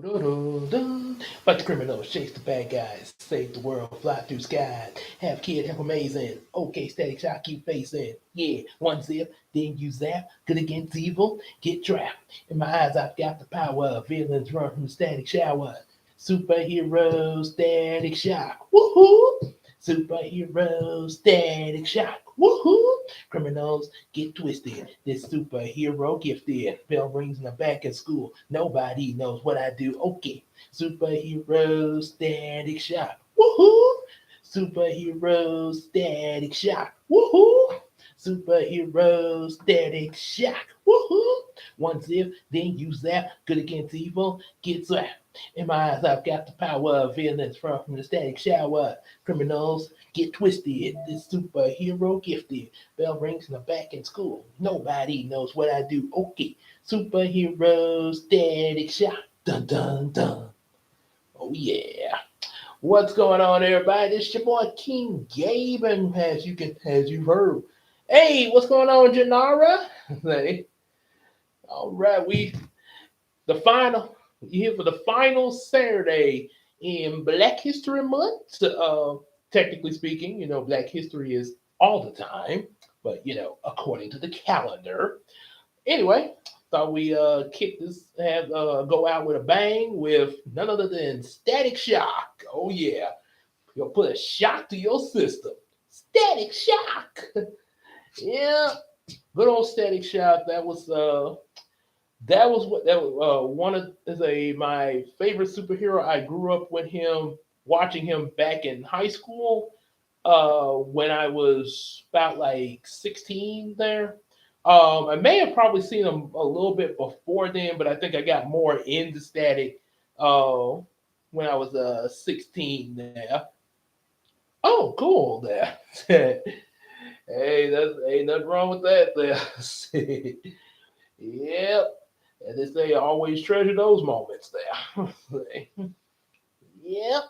Dun. Fight the criminals, chase the bad guys, save the world, fly through skies, have kid, help amazing. Okay, static shock you facing. Yeah, one zip, then you zap, good against evil, get trapped. In my eyes, I've got the power, villains run from the static shower. Superhero static shock, woohoo! Superhero static shock, woohoo! Criminals get twisted. This superhero gifted. Bell rings in the back at school. Nobody knows what I do. Okay. Superhero static shock. Woohoo! Superhero static shock. Woohoo! Superhero static shock. Woohoo! One zip, then use that. Good against evil. Get zapped. In my eyes, I've got the power of villains from the static shower. Criminals get twisted. This superhero gifted. Bell rings in the back in school. Nobody knows what I do. Okay. Superhero static shock. Dun dun dun. Oh yeah. What's going on, everybody? This your boy King Gabe, and as you've heard, hey, what's going on, Janara? Hey, all right, we the final. You here for the final Saturday in Black History Month. Technically speaking, Black History is all the time, but according to the calendar. Anyway, thought we kick this, have go out with a bang with none other than Static Shock. Oh yeah, you'll put a shock to your system. Static Shock. Yeah, good old Static Shock. That was one of is a my favorite superhero. I grew up with him, watching him back in high school. When I was about like 16 there. I may have probably seen him a little bit before then, but I think I got more into Static when I was 16 there. Oh, cool there. Hey, that's ain't nothing wrong with that there. Yep. And they say always treasure those moments there. Yep.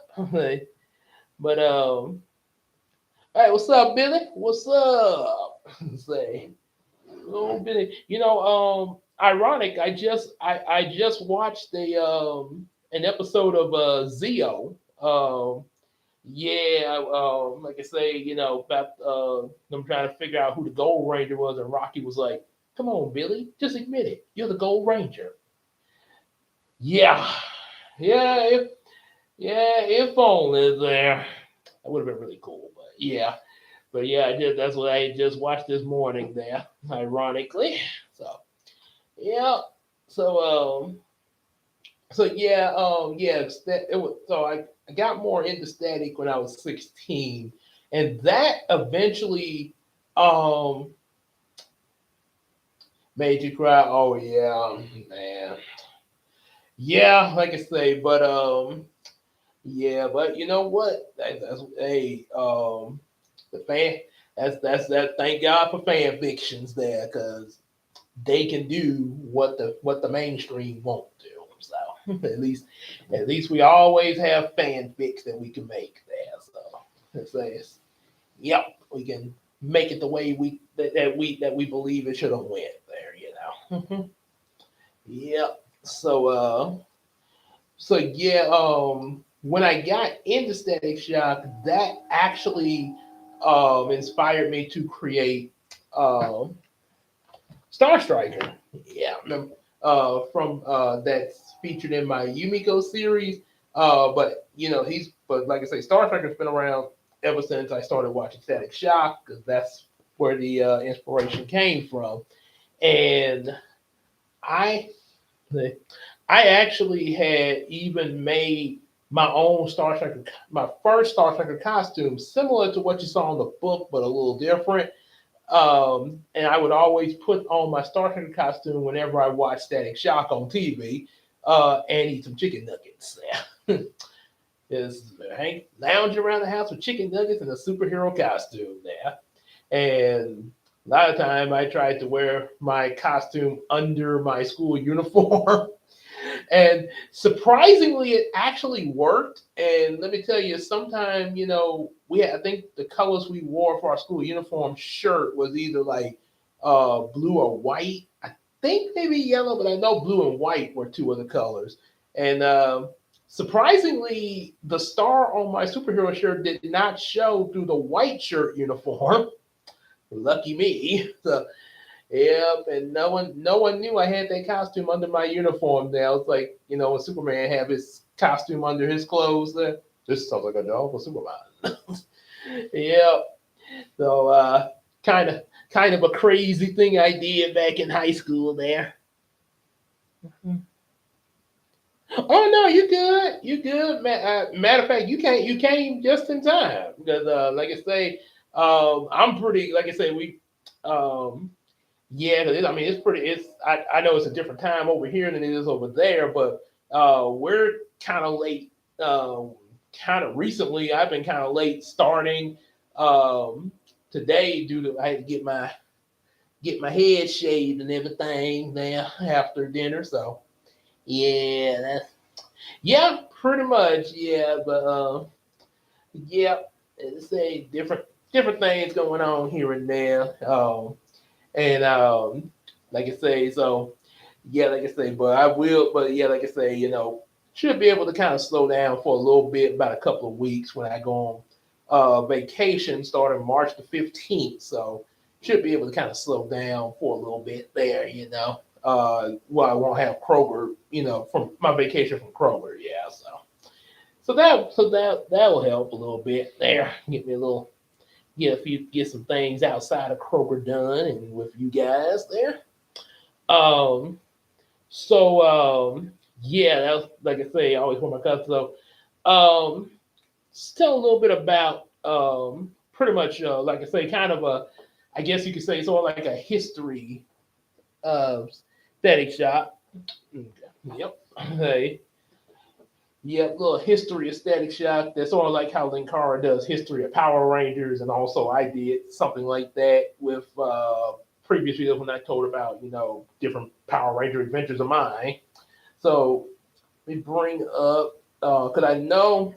But hey, what's up, Billy? What's up? Say, oh Billy. Ironic. I just watched an episode of Zio. Yeah, like I say, about them trying to figure out who the Gold Ranger was, and Rocky was like, "Come on, Billy, just admit it. You're the Gold Ranger." Yeah, yeah, if only there. That would have been really cool, but yeah, I did. That's what I just watched this morning. There, ironically. So yeah, so it was. So I got more into Static when I was 16, and that eventually um made you cry. Oh yeah, man. Yeah, like I say, but yeah, but you know what? That's hey, the fan. That's that. Thank God for fan fictions there, because they can do what the mainstream won't do. So at least we always have fanfics that we can make there. So it's yep, we can make it the way that we believe it should have went there. Yep. So yeah, when I got into Static Shock, that actually inspired me to create um, Star Striker. Yeah, remember, from that's featured in my Yumiko series. But like I say, Star Striker's been around ever since I started watching Static Shock, because that's where the inspiration came from. And I I actually had even made my own Star Striker, my first Star Striker costume, similar to what you saw in the book, but a little different. And I would always put on my Star Striker costume whenever I watched Static Shock on TV, and eat some chicken nuggets. Just hang, lounge around the house with chicken nuggets and a superhero costume there. And a lot of time I tried to wear my costume under my school uniform. And surprisingly, it actually worked. And let me tell you, sometime I think the colors we wore for our school uniform shirt was either like blue or white. I think maybe yellow, but I know blue and white were two of the colors. And surprisingly, the star on my superhero shirt did not show through the white shirt uniform. Lucky me. So, yep, and no one knew I had that costume under my uniform. Now it's like when Superman have his costume under his clothes. This sounds like a job for Superman. Yep. So kind of kind of a crazy thing I did back in high school there. Oh no, you good. You good. Matter of fact, you came just in time because, like I say, I'm pretty. Like I say, we, um, yeah. 'Cause I mean, it's pretty. I know it's a different time over here than it is over there, but we're kind of late. Kind of recently, I've been kind of late starting today due to I had to get my head shaved and everything there after dinner. So yeah, yeah, pretty much. Yeah, but yeah, say different things going on here and there. And like I say, so yeah, like I say, but I will, but yeah, like I say, should be able to kind of slow down for a little bit, about a couple of weeks when I go on vacation starting March the 15th. So should be able to kind of slow down for a little bit there. Well, I won't have Kroger, from my vacation from Kroger. Yeah, so that will help a little bit there. Get me a little get some things outside of Kroger done and with you guys there. Um, so yeah, that was like I say, I always want my cousin. So just tell a little bit about pretty much like I say, kind of a, I guess you could say sort of like a history of Static Shock. Okay. Yep. Hey. Yep, little history of Static Shock. That's sort of like how Linkara does history of Power Rangers, and also I did something like that with previous videos when I told about different Power Ranger adventures of mine. So let me bring up because I know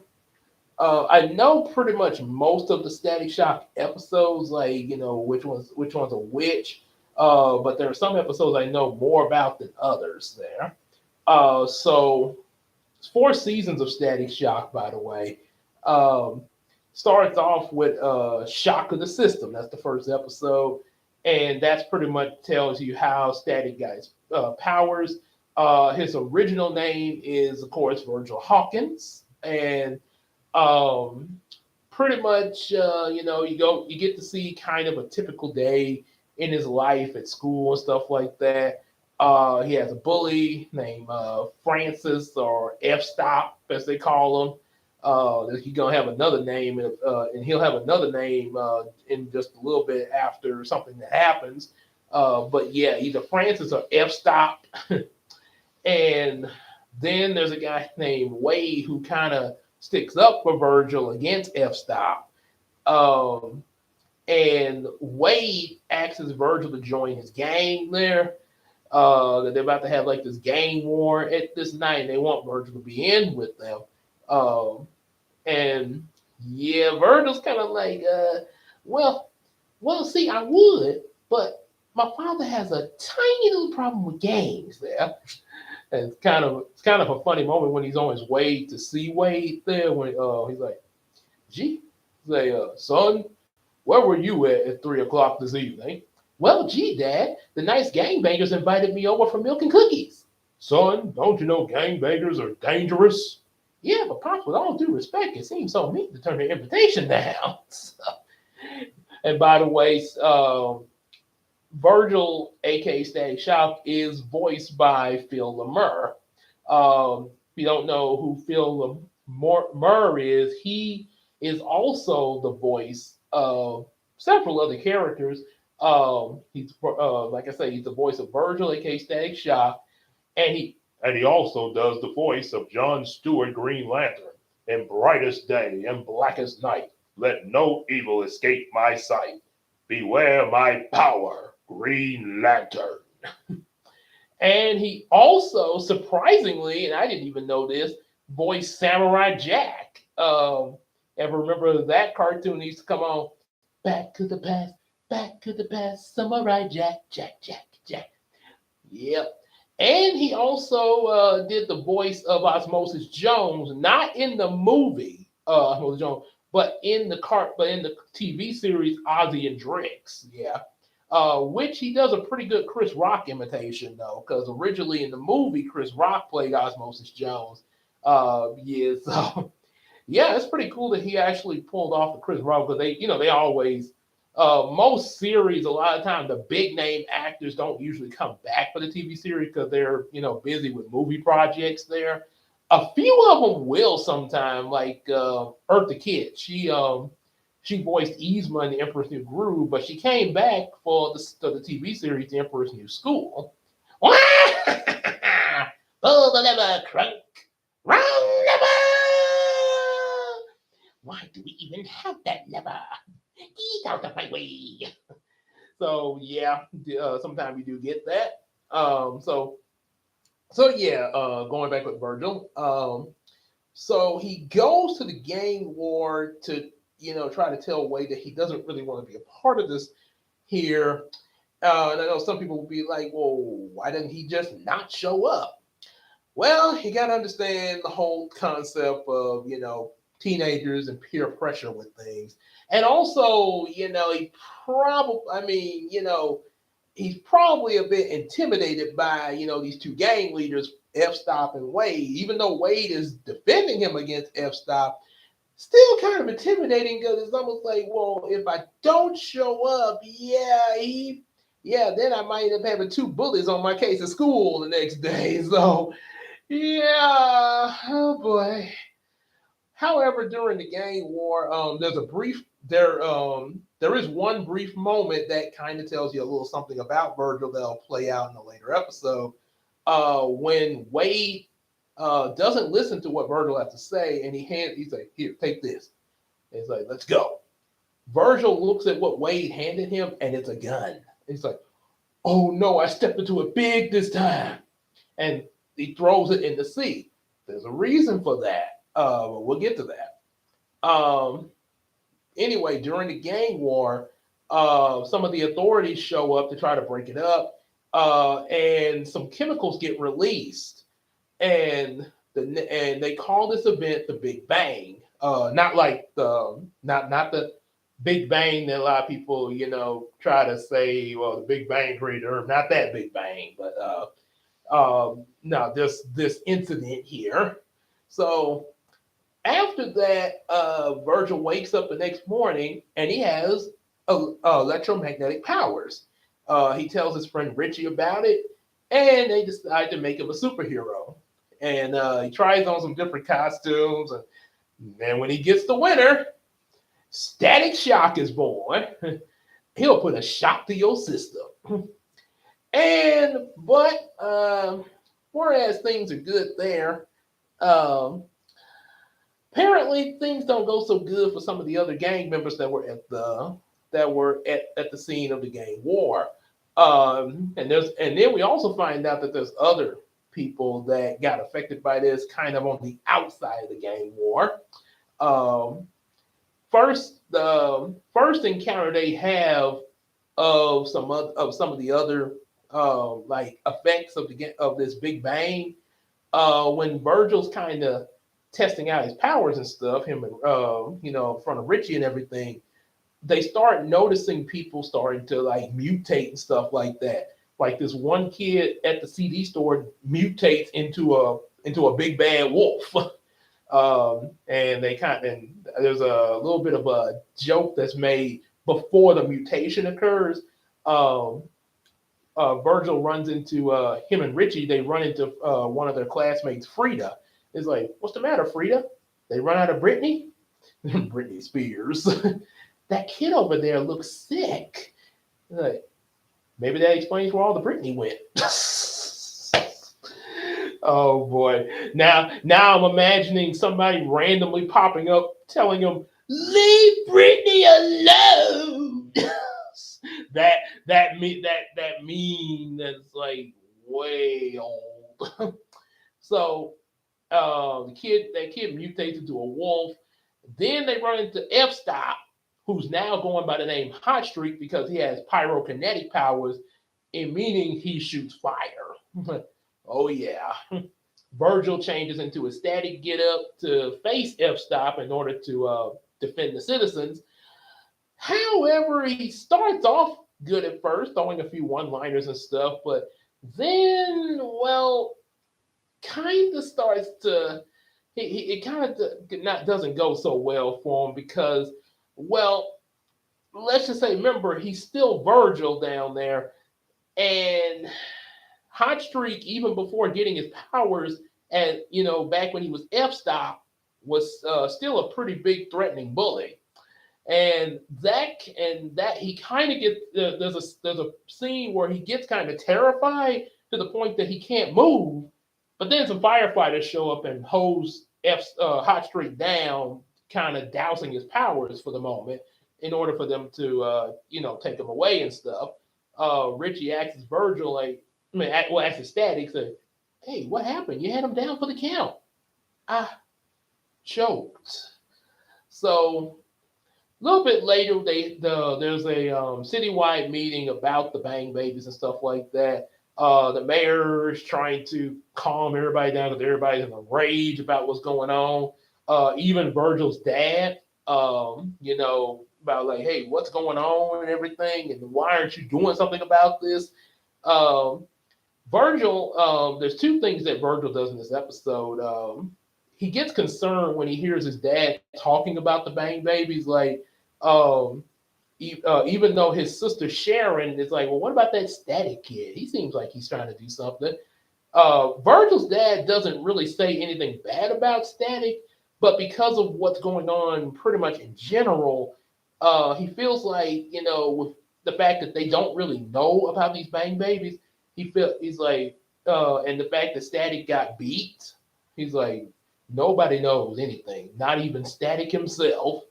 pretty much most of the Static Shock episodes, like which ones are which. But there are some episodes I know more about than others. There. So it's 4 seasons of Static Shock, by the way. Um, Starts off with Shock of the System. That's the first episode, and that's pretty much tells you how Static guy's powers. His original name is, of course, Virgil Hawkins, and um, pretty much, you get to see kind of a typical day in his life at school and stuff like that. He has a bully named Francis, or F Stop as they call him. He's gonna have another name, and he'll have another name in just a little bit after something that happens. But yeah, either Francis or F Stop. And then there's a guy named Wade who kind of sticks up for Virgil against F Stop. Um, and Wade asks Virgil to join his gang there. That they're about to have like this gang war at this night, and they want Virgil to be in with them. Um, and yeah, Virgil's kind of like, well, see, I would, but my father has a tiny little problem with gangs there. And it's kind of a funny moment when he's on his way to see Wade there when he's like, gee, he's like, son, where were you at 3 o'clock this evening? Well, gee, Dad, the nice gangbangers invited me over for milk and cookies. Son, don't you know gangbangers are dangerous? Yeah, but Pops, with all due respect, it seems so mean to turn the invitation down. And by the way, Virgil, aka Static Shock, is voiced by Phil Lemire. If you don't know who Phil Lemire is, he is also the voice of several other characters. He's like I say, he's the voice of Virgil, aka Static Shock, and he also does the voice of John Stewart, Green Lantern, in Brightest Day and Blackest Night. Let no evil escape my sight. Beware my power, Green Lantern. And he also, surprisingly, and I didn't even know this, voiced Samurai Jack. Ever remember that cartoon that used to come on? Back to the past, Samurai Jack, Jack, Jack, Jack. Yep. And he also did the voice of Osmosis Jones, not in the movie Osmosis Jones, but in the TV series Ozzy and Drix. Yeah, which he does a pretty good Chris Rock imitation though, because originally in the movie Chris Rock played Osmosis Jones. Yeah, so yeah, it's pretty cool that he actually pulled off the Chris Rock because they always most series a lot of times the big name actors don't usually come back for the TV series because they're busy with movie projects there. A few of them will sometime, like Eartha Kitt. She voiced Yzma in The Emperor's New Groove, but she came back for the TV series The Emperor's New School. Pull the lever, crunk. Wrong lever. Why do we even have that lever? Get out of my way. So yeah, sometimes you do get that. So yeah, going back with Virgil. So he goes to the gang war to try to tell Wade that he doesn't really want to be a part of this here. And I know some people will be like, well, why didn't he just not show up? Well, you got to understand the whole concept of, teenagers and peer pressure with things. And also, he probably, I mean, he's probably a bit intimidated by, these two gang leaders, F Stop and Wade. Even though Wade is defending him against F Stop, still kind of intimidating because it's almost like, well, if I don't show up, then I might end up having two bullies on my case at school the next day. So, yeah, oh boy. However, during the gang war, there is one brief moment that kind of tells you a little something about Virgil that'll play out in a later episode. When Wade doesn't listen to what Virgil has to say, and he's like, "Here, take this." And he's like, "Let's go." Virgil looks at what Wade handed him, and it's a gun. He's like, "Oh no, I stepped into it big this time," and he throws it in the sea. There's a reason for that. But we'll get to that. Anyway, during the gang war, some of the authorities show up to try to break it up, and some chemicals get released, and they call this event the Big Bang. Not like not the Big Bang that a lot of people try to say. Well, the Big Bang created Earth, not that Big Bang, but no, this incident here. So after that, Virgil wakes up the next morning and he has electromagnetic powers. He tells his friend Richie about it, and they decide to make him a superhero. And he tries on some different costumes, and then when he gets the winner, Static Shock is born. He'll put a shock to your system. But whereas things are good there, um, apparently things don't go so good for some of the other gang members that were at the scene of the gang war. And then we also find out that there's other people that got affected by this kind of on the outside of the gang war. Um, the first encounter they have of some of the other like effects of this Big Bang, when Virgil's kind of testing out his powers and stuff, him and in front of Richie and everything, they start noticing people starting to like mutate and stuff like that. Like this one kid at the CD store mutates into a big bad wolf. And there's a little bit of a joke that's made before the mutation occurs. Um, Virgil runs into him and Richie. They run into one of their classmates, Frida. It's like, what's the matter, Frida? They run out of Britney? Britney Spears. That kid over there looks sick. Like, maybe that explains where all the Britney went. Oh boy. Now I'm imagining somebody randomly popping up telling him, leave Britney alone. that that meme that's like way old. So that kid mutates into a wolf. Then they run into F Stop, who's now going by the name Hot Streak because he has pyrokinetic powers, in meaning he shoots fire. Oh yeah. Virgil changes into a static get up to face F Stop in order to defend the citizens. However, he starts off good at first, throwing a few one liners and stuff, but then, well, kind of starts to it kind of not doesn't go so well for him because, well, let's just say, remember, he's still Virgil down there, and Hot Streak, even before getting his powers, and back when he was F Stop, was still a pretty big threatening bully. And that he kind of gets there's a scene where he gets kind of terrified to the point that he can't move, but then some firefighters show up and hose Hot Streak down, kind of dousing his powers for the moment in order for them to take him away and stuff. Richie asks Virgil, like, I mean, asks Static, say, "Hey, what happened? You had him down for the count." I choked. So a little bit later, there's a citywide meeting about the Bang Babies and stuff like that. The mayor is trying to calm everybody down because everybody's in a rage about what's going on. Even Virgil's dad, about like, hey, what's going on and everything, and why aren't you doing something about this? Um, Virgil, there's two things that Virgil does in this episode. He gets concerned when he hears his dad talking about the Bang Babies, like, um, even though his sister Sharon is like, well, what about that Static kid? He seems like he's trying to do something. Virgil's dad doesn't really say anything bad about Static, but because of what's going on pretty much in general, he feels like, with the fact that they don't really know about these Bang Babies, he's like, and the fact that Static got beat, he's like, nobody knows anything, not even Static himself.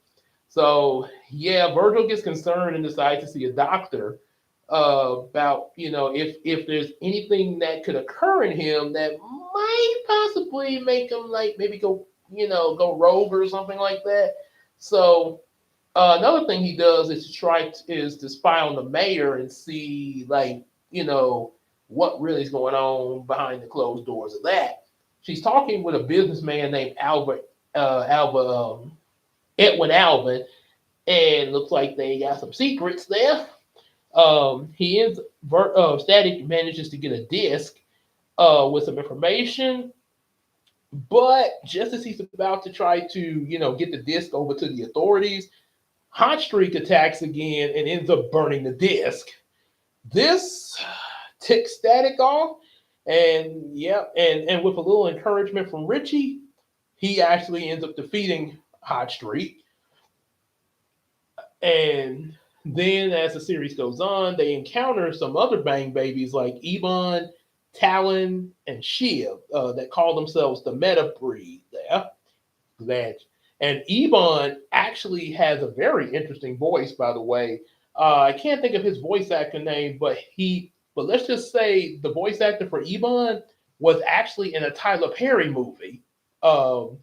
So yeah, Virgil gets concerned and decides to see a doctor about if there's anything that could occur in him that might possibly make him like maybe go rogue or something like that. So another thing he does is to spy on the mayor and see, like, what really is going on behind the closed doors of that. She's talking with a businessman named Edwin Alvin, and looks like they got some secrets there. He ends Static manages to get a disc with some information, but just as he's about to try to get the disc over to the authorities, Hot Streak attacks again and ends up burning the disc. This ticks Static off, and yeah, and with a little encouragement from Richie, he actually ends up defeating Hot Streak. And then as the series goes on, they encounter some other Bang Babies like Ebon, Talon, and Shiv that call themselves the Meta Breed. Yeah, that. And Ebon actually has a very interesting voice, by the way. I can't think of his voice actor name, but let's just say the voice actor for Ebon was actually in a Tyler Perry movie, um,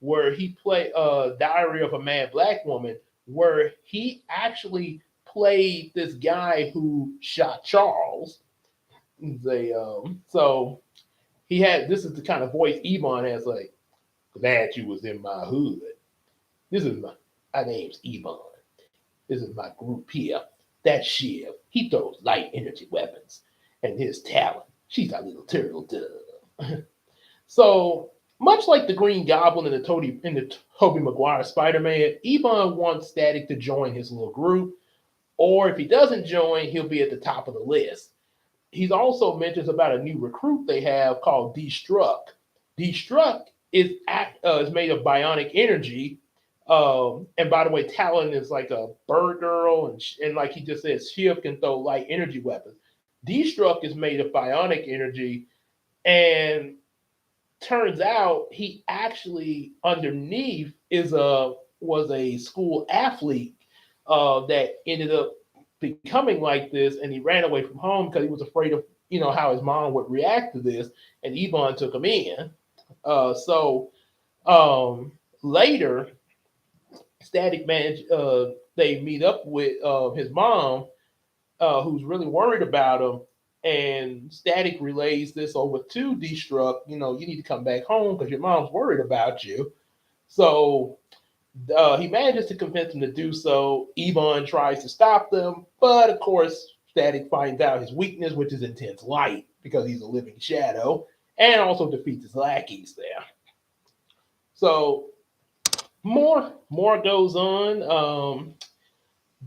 where he played Diary of a Mad Black Woman, where he actually played this guy who shot Charles. So he had this is the kind of voice Ebon has, like, glad you was in my hood. This is my name's Ebon. This is my group here. That's Shiv. He throws light energy weapons. And his Talon. She's our little turtle dove. So much like the Green Goblin in the Tobey Maguire Spider-Man, Ebon wants Static to join his little group, or if he doesn't join, he'll be at the top of the list. He's also mentions about a new recruit they have called Destruct. Destruct is made of bionic energy. And by the way, Talon is like a bird girl, and like he just said, Shiv can throw light energy weapons. Destruct is made of bionic energy, and turns out he actually underneath was a school athlete that ended up becoming like this, and he ran away from home because he was afraid of how his mom would react to this, and Yvonne took him in. Later, Static managed they meet up with his mom, who's really worried about him, And Static relays this over to Destruct. You need to come back home because your mom's worried about you. So he manages to convince him to do so. Ebon tries to stop them, but of course, Static finds out his weakness, which is intense light, because he's a living shadow, and also defeats his lackeys there. So more goes on.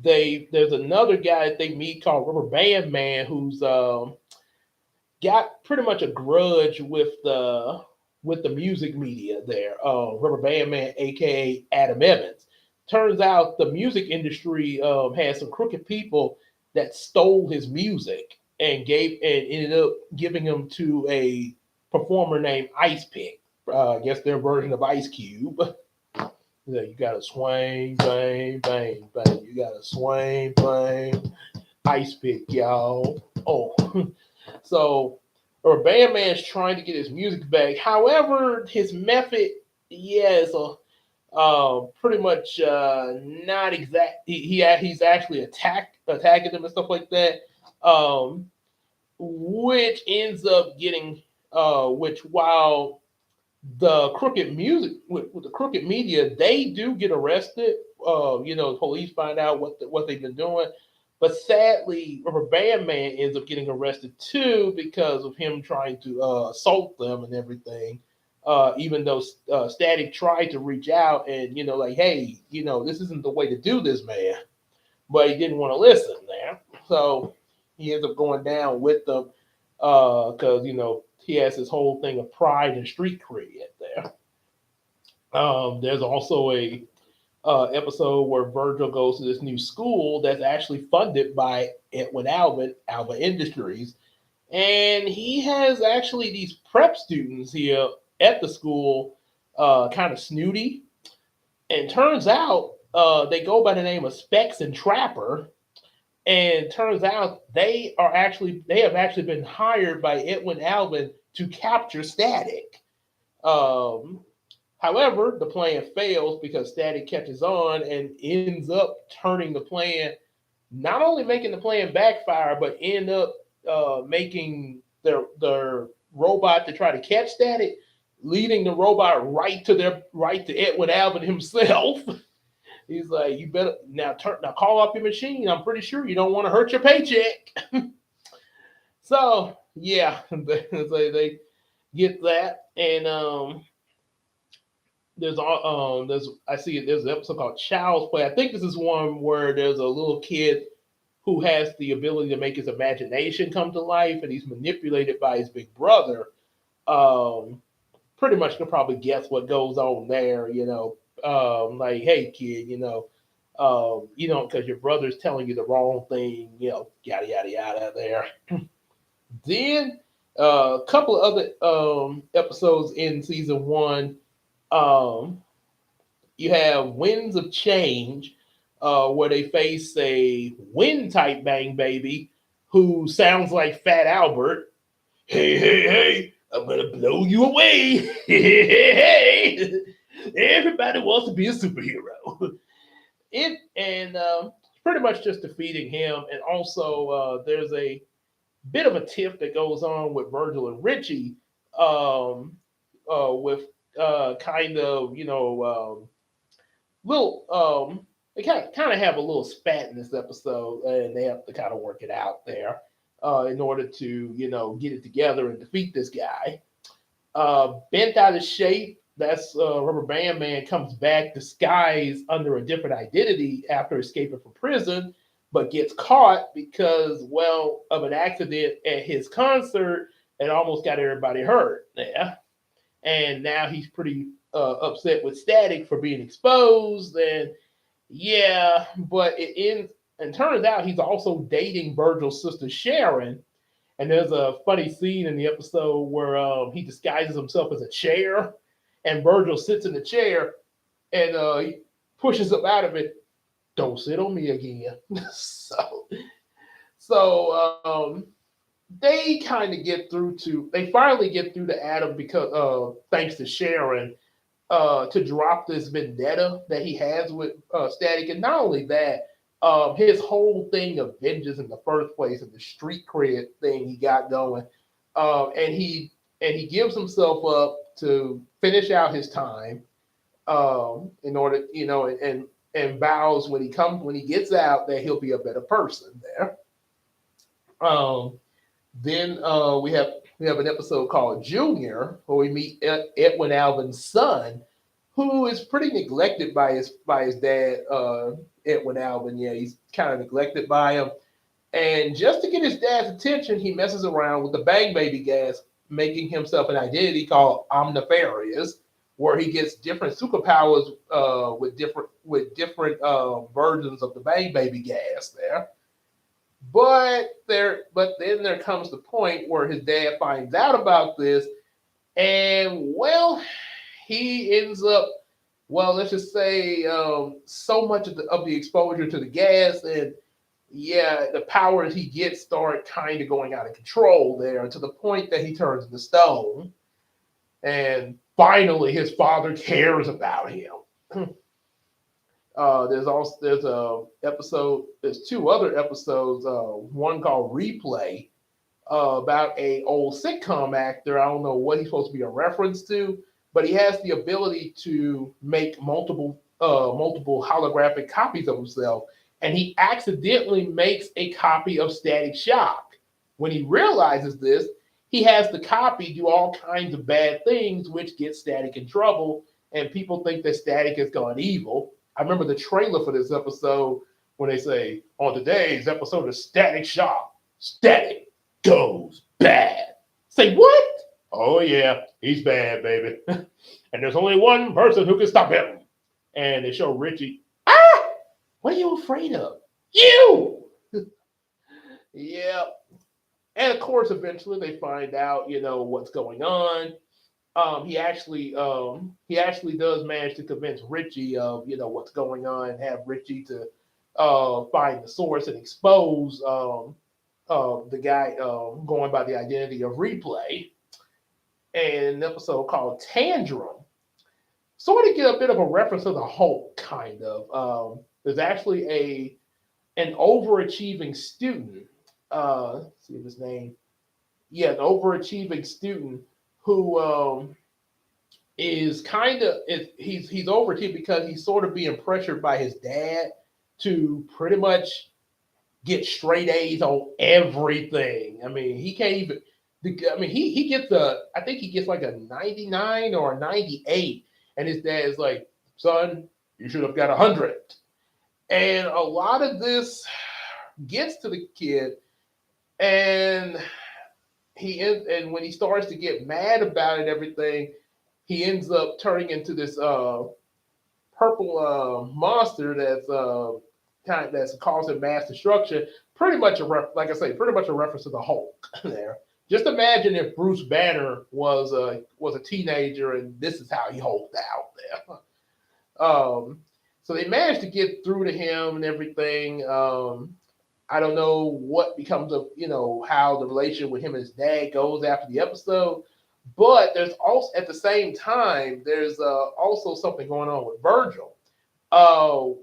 There's another guy that they meet called Rubber Band Man, who's got pretty much a grudge with the music media there. Rubber Band Man, aka Adam Evans. Turns out the music industry had some crooked people that stole his music and ended up giving him to a performer named Ice Pick. I guess their version of Ice Cube. You gotta swing, bang, bang, bang. You gotta swing, bang, Ice Pick, y'all. Oh, so or Bandman's trying to get his music back. However, his method, yeah, is pretty much not exact. He's actually attacking them and stuff like that, which ends up getting which while the crooked music with the crooked media, they do get arrested. Police find out what they've been doing, but sadly, Rubber Band Man ends up getting arrested too because of him trying to assault them and everything. Even though Static tried to reach out and like, hey, this isn't the way to do this, man, but he didn't want to listen there. So he ends up going down with them because he has this whole thing of pride and street cred there. There's also a episode where Virgil goes to this new school that's actually funded by Edwin Albert, Alba Industries, and he has actually these prep students here at the school, kind of snooty, and turns out they go by the name of Specs and Trapper, and turns out they have actually been hired by Edwin Albin to capture Static. Um, However, the plan fails because Static catches on and ends up turning the plan, not only making the plan backfire, but end up making their robot to try to catch Static, leading the robot right to Edwin Albin himself. He's like, "You better now call up your machine. I'm pretty sure you don't want to hurt your paycheck." So yeah, they get that, and there's an episode called Child's Play. I think this is one where there's a little kid who has the ability to make his imagination come to life, and he's manipulated by his big brother. Pretty much can probably guess what goes on there. Like, hey kid, because your brother's telling you the wrong thing, yada yada yada. There. Then a couple of other episodes in season one. Um, you have Winds of Change, where they face a wind type bang baby who sounds like Fat Albert. Hey, hey, hey, I'm gonna blow you away. Hey, hey, everybody wants to be a superhero. Pretty much just defeating him. And also, there's a bit of a tiff that goes on with Virgil and Richie, with kind of little they kind of have a little spat in this episode, and they have to kind of work it out there in order to get it together and defeat this guy. Bent out of shape, that's Rubber Band Man comes back disguised under a different identity after escaping from prison, but gets caught because of an accident at his concert and almost got everybody hurt. Yeah, and now he's pretty upset with Static for being exposed, and yeah, but it ends and turns out he's also dating Virgil's sister Sharon. And there's a funny scene in the episode where he disguises himself as a chair, and Virgil sits in the chair and he pushes him out of it. Don't sit on me again. So they kind of they finally get through to Adam because thanks to Sharon, to drop this vendetta that he has with Static. And not only that, His whole thing of vengeance in the first place and the street cred thing he got going, and he gives himself up to finish out his time, in order, and vows when he gets out that he'll be a better person there. Um, then we have an episode called Junior, where we meet Edwin Alvin's son, who is pretty neglected by his dad, Edwin Alvin. Yeah, he's kind of neglected by him. And just to get his dad's attention, he messes around with the Bang Baby gas, making himself an identity called Omnifarious, where he gets different superpowers, with different versions of the Bang Baby gas there. But then there comes the point where his dad finds out about this, and well, he ends up, well, let's just say, so much of the exposure to the gas, and yeah, the powers he gets start kind of going out of control there, to the point that he turns into stone, and finally his father cares about him. There's two other episodes. One called Replay, about a old sitcom actor. I don't know what he's supposed to be a reference to, but he has the ability to make multiple holographic copies of himself, and he accidentally makes a copy of Static Shock. When he realizes this, he has the copy do all kinds of bad things, which gets Static in trouble, and people think that Static has gone evil. I remember the trailer for this episode when they say, on today's episode of Static Shock, Static goes bad. Say what? Oh yeah, he's bad, baby. And there's only one person who can stop him. And they show Richie. Ah! What are you afraid of? You! Yeah. And of course, eventually they find out, what's going on. He actually does manage to convince Richie of, what's going on, and have Richie to find the source and expose, the guy, going by the identity of Replay. And an episode called Tantrum, sort of get a bit of a reference to the Hulk, kind of. There's actually an overachieving student. Let's see his name. Yeah, an overachieving student who, is kind of he's overachieving because he's sort of being pressured by his dad to pretty much get straight A's on everything. I mean, he can't even. I mean, he gets I think he gets like a 99 or a 98, and his dad is like, "Son, you should have got 100." And a lot of this gets to the kid, and and when he starts to get mad about it, everything, he ends up turning into this purple monster that's causing mass destruction. Pretty much like I say, pretty much a reference to the Hulk there. Just imagine if Bruce Banner was a teenager, and this is how he hulked out there. So they managed to get through to him and everything. I don't know what becomes of, how the relationship with him and his dad goes after the episode, but there's also, at the same time, there's also something going on with Virgil.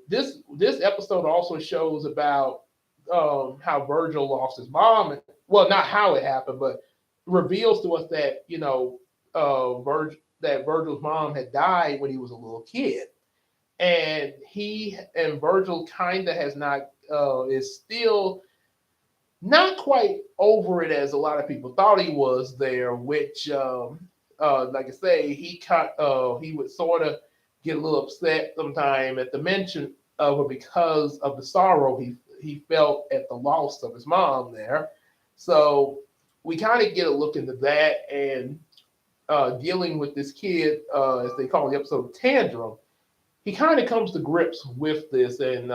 This episode also shows about, how Virgil lost his mom. Well, not how it happened, but reveals to us that, that Virgil's mom had died when he was a little kid, and Virgil kind of has not is still not quite over it as a lot of people thought he was there. Which, like I say, he would sort of get a little upset sometime at the mention of her because of the sorrow he felt at the loss of his mom there. So we kind of get a look into that, and dealing with this kid, as they call the episode, Tantrum. He kind of comes to grips with this, and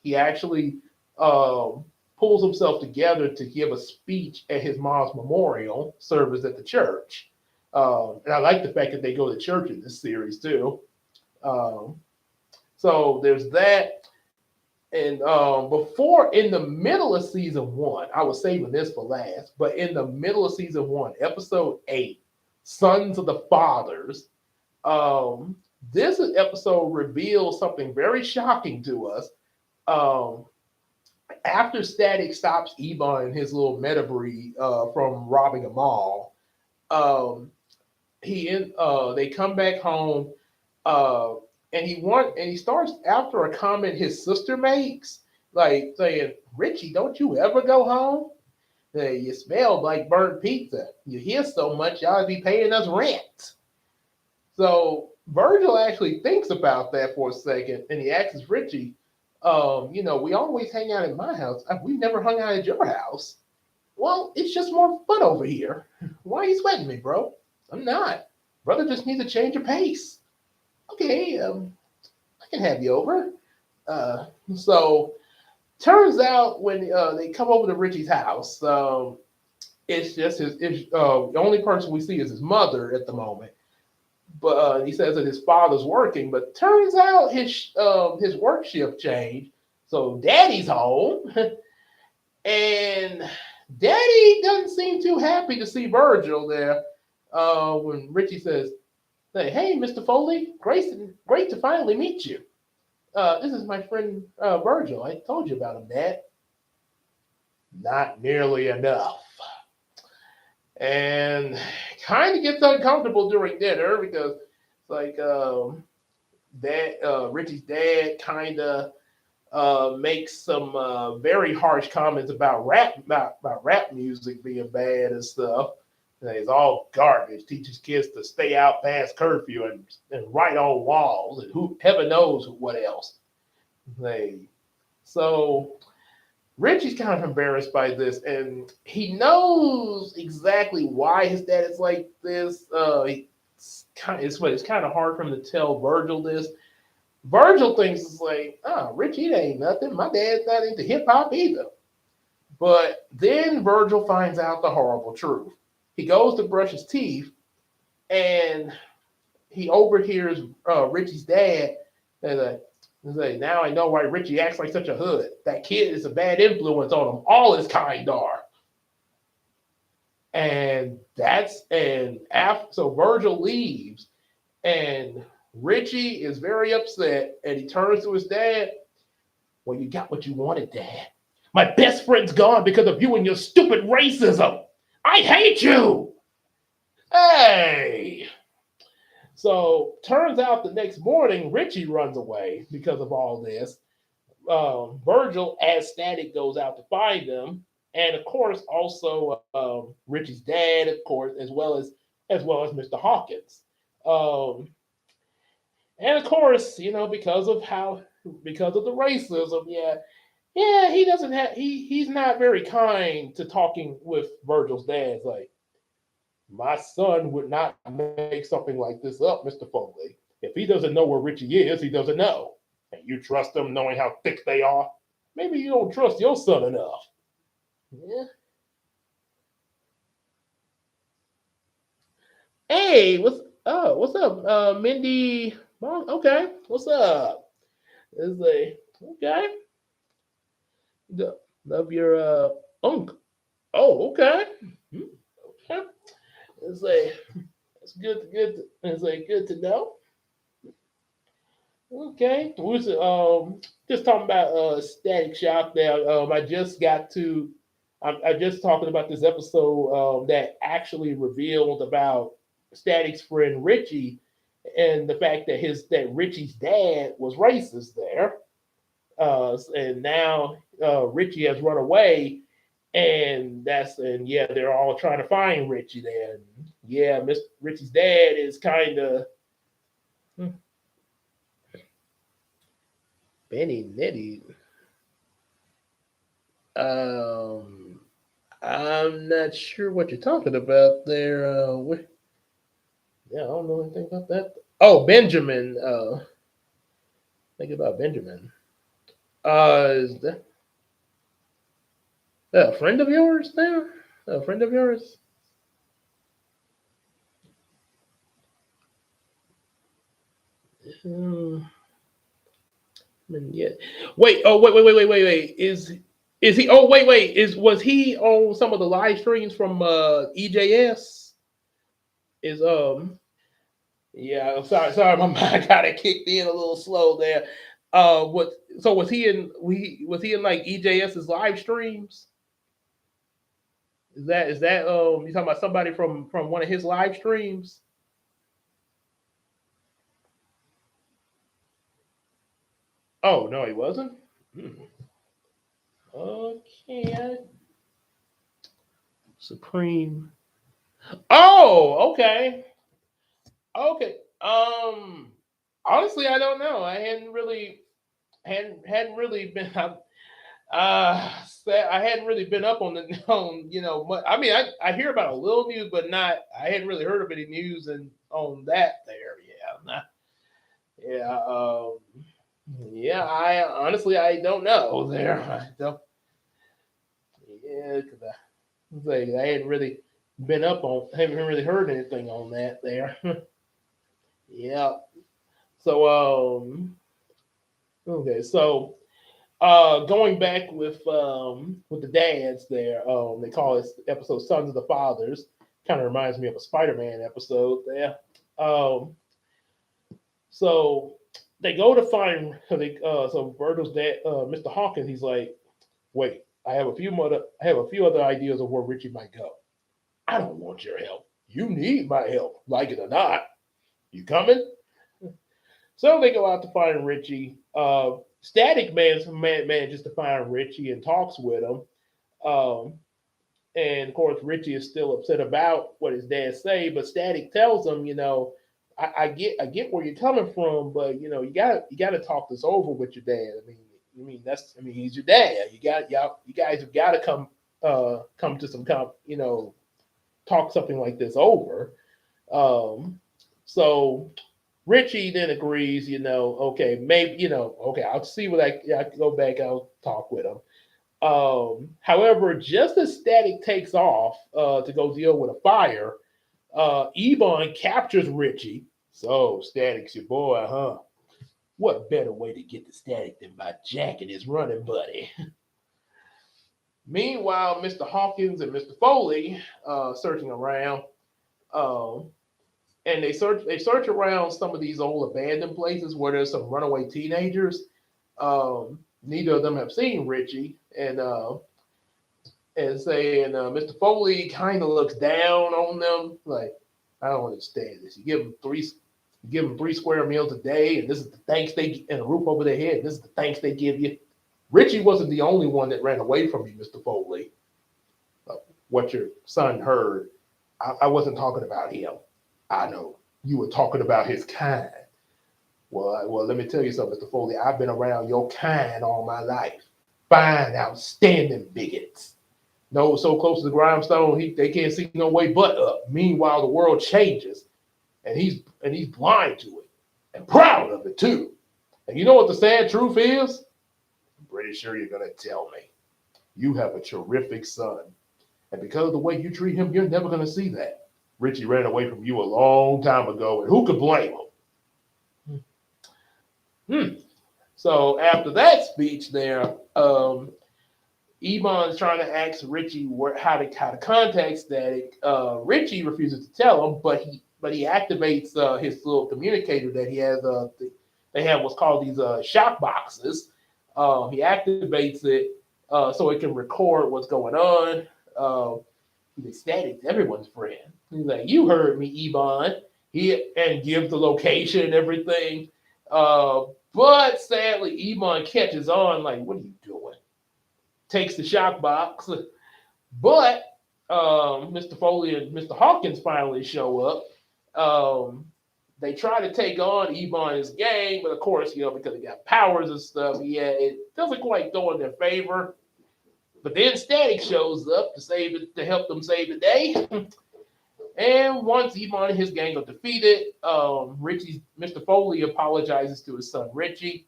he actually pulls himself together to give a speech at his mom's memorial service at the church. And I like the fact that they go to church in this series too. So there's that. And in the middle of season one, I was saving this for last, but in the middle of season one, episode 8, Sons of the Fathers, this episode reveals something very shocking to us. Um, After Static stops Ebon and his little Metabreed from robbing a mall, um, they come back home, uh, and he starts after a comment his sister makes, like saying, "Richie, don't you ever go home? You smell like burnt pizza. You hear so much, y'all be paying us rent." So Virgil actually thinks about that for a second, and he asks Richie, we always hang out at my house. We've never hung out at your house. Well, it's just more fun over here. Why are you sweating me, bro? I'm not. Brother just needs a change of pace. Okay, I can have you over. So turns out when they come over to Richie's house, it's just the only person we see is his mother at the moment. But he says that his father's working, but turns out his work shift changed. So Daddy's home, and Daddy doesn't seem too happy to see Virgil there. When Richie says, "Hey, Mr. Foley, great to finally meet you. This is my friend Virgil. I told you about him, Dad." Not nearly enough. And kind of gets uncomfortable during dinner because it's like Richie's dad kind of makes some very harsh comments about rap music being bad and stuff. And it's all garbage. Teaches kids to stay out past curfew and write on walls and who heaven knows what else. They so Richie's kind of embarrassed by this, and he knows exactly why his dad is like this. It's kind of hard for him to tell Virgil this. Virgil thinks it's like, oh, Richie, it ain't nothing. My dad's not into hip hop either. But then Virgil finds out the horrible truth. He goes to brush his teeth, and he overhears Richie's dad say, "Now I know why Richie acts like such a hood. That kid is a bad influence on him. All his kind are." And so Virgil leaves, and Richie is very upset, and he turns to his dad. "Well, you got what you wanted, Dad. My best friend's gone because of you and your stupid racism. I hate you." Hey. So turns out the next morning, Richie runs away because of all this. Virgil, as Static, goes out to find them, and of course, also Richie's dad, of course, as well as Mr. Hawkins. Um, and of course, because of the racism, yeah, he's not very kind to talking with Virgil's dad. It's like, my son would not make something like this up, Mr. Foley. If he doesn't know where Richie is, he doesn't know. And you trust them knowing how thick they are? Maybe you don't trust your son enough. Yeah. Hey, what's up, Mindy? Mom? Okay, what's up? It's like, okay, love your uncle. Oh, okay. Hmm, okay. It's like it's good. It's like good to know. Okay, we was just talking about Static Shock. There, I just talking about this episode that actually revealed about Static's friend Richie and the fact that Richie's dad was racist there, and now Richie has run away, and yeah, they're all trying to find Richie there. And yeah, Miss Richie's dad is kind of Benny Nitty. Um, I'm not sure what you're talking about there. Yeah, I don't know anything about that. Oh, Benjamin. Think about Benjamin. Is that a friend of yours there? A friend of yours? Um, yeah. Wait. Oh, wait. Is he? Oh, wait. Was he on some of the live streams from EJS? Is. Yeah. I'm sorry. My mind kind of kicked in a little slow there. What? So was he in? Was he in like EJS's live streams? Is that you talking about somebody from one of his live streams? Oh no, he wasn't. Hmm. Okay, Supreme. Oh, okay, okay. Honestly, I don't know. I hadn't really been. I hadn't really been up on the on much. I mean, I hear about a little news, but not. I hadn't really heard of any news and on that there. Yeah, not, yeah. Yeah. I honestly I don't know there. I don't. Yeah, because I hadn't really been up on. Haven't really heard anything on that there. Yeah. So okay. So going back with the dads there, they call this episode "Sons of the Fathers." Kind of reminds me of a Spider-Man episode there. Um, so they go to find so Virgil's dad, Mr. Hawkins. He's like, "Wait, I have a few other ideas of where Richie might go. I don't want your help. You need my help, like it or not. You coming?" So they go out to find Richie. Static manages to find Richie and talks with him. Um, and of course, Richie is still upset about what his dad say, but Static tells him, I get where you're coming from, but you gotta talk this over with your dad. I mean he's your dad. You guys have got to come to some talk something like this over. Um, so Richie then agrees, okay, maybe, okay, I'll see what I can go back, I'll talk with him. However, just as Static takes off to go deal with a fire, Ebon captures Richie. So, Static's your boy, huh? What better way to get to Static than by jacking his running buddy? Meanwhile, Mr. Hawkins and Mr. Foley searching around. Um, and they search around some of these old abandoned places where there's some runaway teenagers. Neither of them have seen Richie, and saying Mr. Foley kind of looks down on them, like, I don't understand this. You give them 3 square meals a day, and this is the thanks they and a roof over their head. This is the thanks they give you. Richie wasn't the only one that ran away from you, Mr. Foley. What your son heard, I wasn't talking about him. I know you were talking about his kind. Well, let me tell you something, Mr. Foley. I've been around your kind all my life. Fine, outstanding bigots. No, so close to the grindstone, they can't see no way but up. Meanwhile, the world changes, and he's blind to it, and proud of it too. And you know what the sad truth is? I'm pretty sure you're gonna tell me. You have a terrific son, and because of the way you treat him, you're never gonna see that. Richie ran away from you a long time ago, and who could blame him? Hmm. So after that speech, there, Ebon's trying to ask Richie how to contact Static. Richie refuses to tell him, but he activates his little communicator that he has. They have what's called these shock boxes. He activates it so it can record what's going on. He's ecstatic, everyone's friend. He's like, "You heard me, Ebon." And gives the location and everything. But sadly, Ebon catches on. Like, "What are you doing?" Takes the shock box, but Mr. Foley and Mr. Hawkins finally show up. They try to take on Ebon's gang, but of course, because he got powers and stuff, yeah, it doesn't quite go in their favor. But then Static shows up to help them save the day. And once Ebon and his gang are defeated, Mr. Foley apologizes to his son Richie,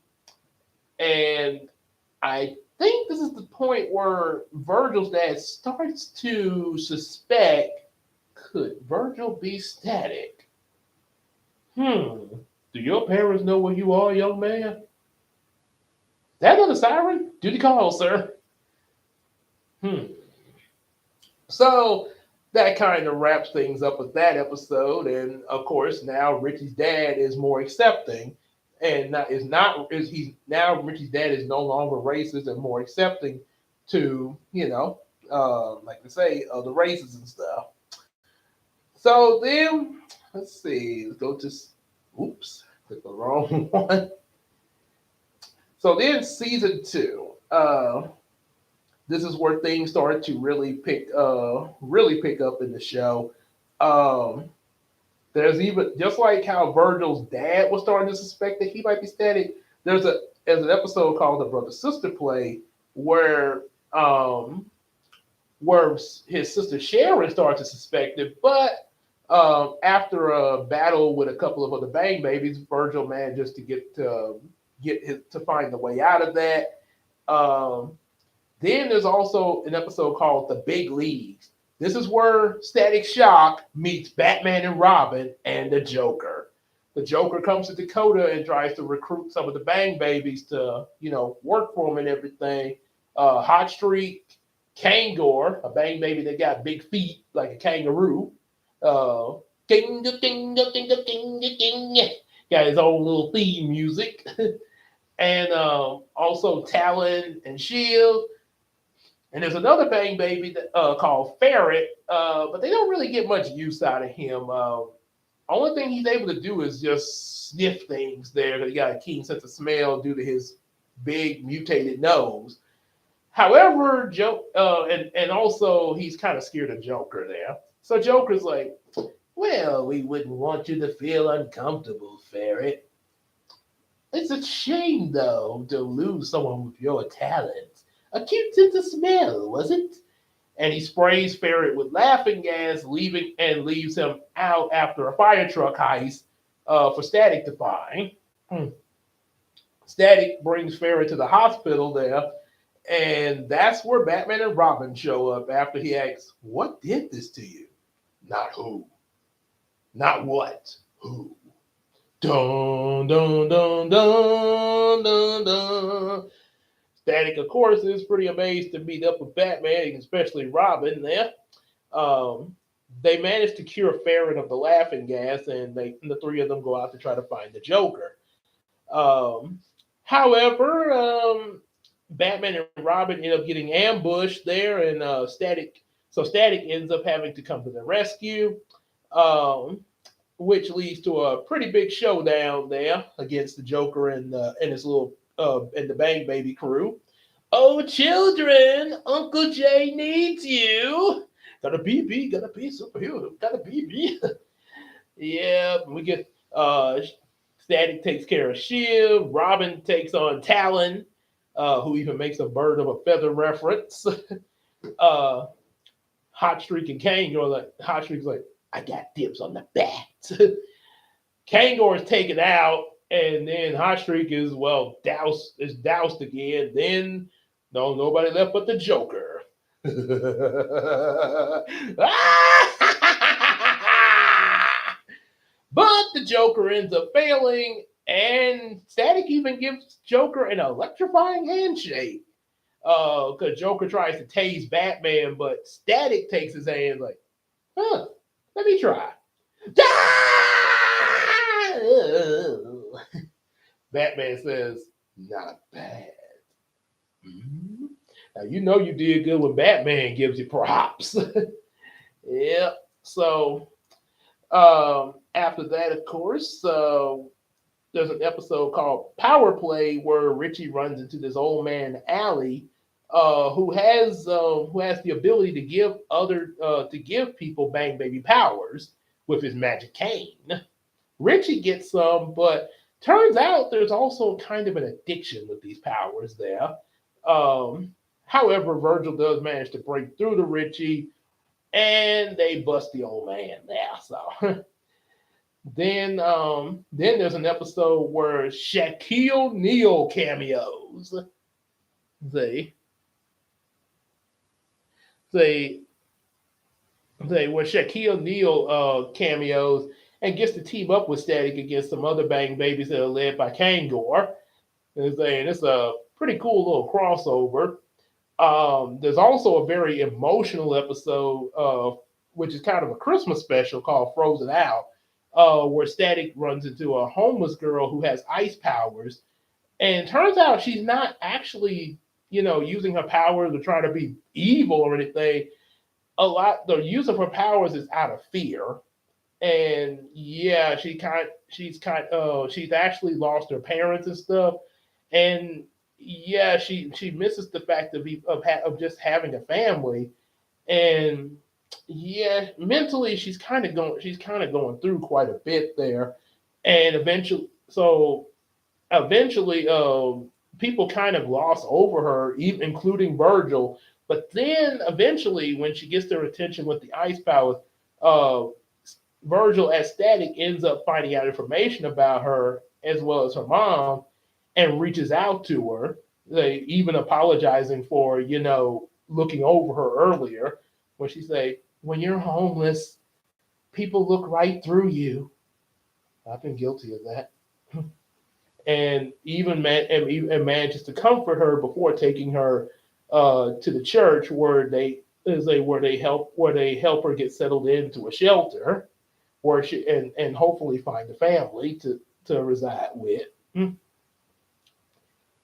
and I think this is the point where Virgil's dad starts to suspect, could Virgil be Static? Do your parents know where you are, young man? That another siren? Duty call, sir. Hmm. So that kind of wraps things up with that episode. And of course, now Richie's dad is more accepting. and not is not is he's now Richie's dad is no longer racist and more accepting to like I say the races and stuff. So then let's see, let's go to oops, click the wrong one. So then season two, this is where things started to really pick up in the show. Um, there's even just like how Virgil's dad was starting to suspect that he might be Static. There's an episode called the Brother Sister Play where um, where his sister Sharon started to suspect it, but after a battle with a couple of other Bang babies, Virgil manages to to find the way out of that. Um, then there's also an episode called The Big Leagues. This is where Static Shock meets Batman and Robin and the Joker. The Joker comes to Dakota and tries to recruit some of the Bang Babies to, work for him and everything. Hot Streak, Kangor, a Bang Baby that got big feet like a kangaroo. King, king, king, king, king, got his own little theme music. And also Talon and Shield. And there's another Bang Baby called Ferret, but they don't really get much use out of him. Only thing he's able to do is just sniff things there. He got a keen sense of smell due to his big mutated nose. However, and also he's kind of scared of Joker there. So Joker's like, well, we wouldn't want you to feel uncomfortable, Ferret. It's a shame, though, to lose someone with your talents. A cute sense of smell, was it? And he sprays Ferret with laughing gas, leaves him out after a fire truck heist for Static to find. Static brings Ferret to the hospital there, and that's where Batman and Robin show up after he asks, "What did this to you?" Not who. Not what. Who. Dun dun dun dun dun dun. Static, of course, is pretty amazed to meet up with Batman, especially Robin there. They manage to cure Ferret of the laughing gas, and the three of them go out to try to find the Joker. However, Batman and Robin end up getting ambushed there, and Static ends up having to come to the rescue, which leads to a pretty big showdown there against the Joker and his little and the Bang Baby crew. Oh, children, Uncle Jay needs you. Got a BB, got a B superhero, got a BB. Yeah, we get Static takes care of Shield. Robin takes on Talon, who even makes a bird of a feather reference. Hot Streak and Kangor, like Hot Streak's like, I got dibs on the bat. Kangor is taken out, and then Hot Streak is doused again. Then nobody left but the Joker. But the Joker ends up failing, and Static even gives Joker an electrifying handshake. Because Joker tries to tase Batman, but Static takes his hand like, let me try. Batman says, not bad. Mm-hmm. Now, you did good when Batman gives you props. Yeah. So, after that, of course, there's an episode called Power Play where Richie runs into this old man Allie, who has the ability to give people Bang Baby powers with his magic cane. Richie gets some, but turns out there's also kind of an addiction with these powers there. However, Virgil does manage to break through to Richie, and they bust the old man there. So then there's an episode where Shaquille O'Neal cameos. They where Shaquille O'Neal cameos and gets to team up with Static against some other Bang Babies that are led by Kangor. And it's a pretty cool little crossover. There's also a very emotional episode, which is kind of a Christmas special called Frozen Out, where Static runs into a homeless girl who has ice powers, and it turns out she's not actually, using her powers to try to be evil or anything. The use of her powers is out of fear, and yeah, she's actually lost her parents and stuff, and yeah, she misses the fact of just having a family, and yeah, mentally she's kind of going through quite a bit there, and eventually, people kind of gloss over her, even including Virgil. But then eventually, when she gets their attention with the ice powers, uh, Virgil as Static ends up finding out information about her as well as her mom, and reaches out to her. They even apologizing for looking over her earlier, when she say, "When you're homeless, people look right through you." I've been guilty of that. And and manages to comfort her before taking her to the church, where they help her get settled into a shelter, where she and hopefully find a family to reside with.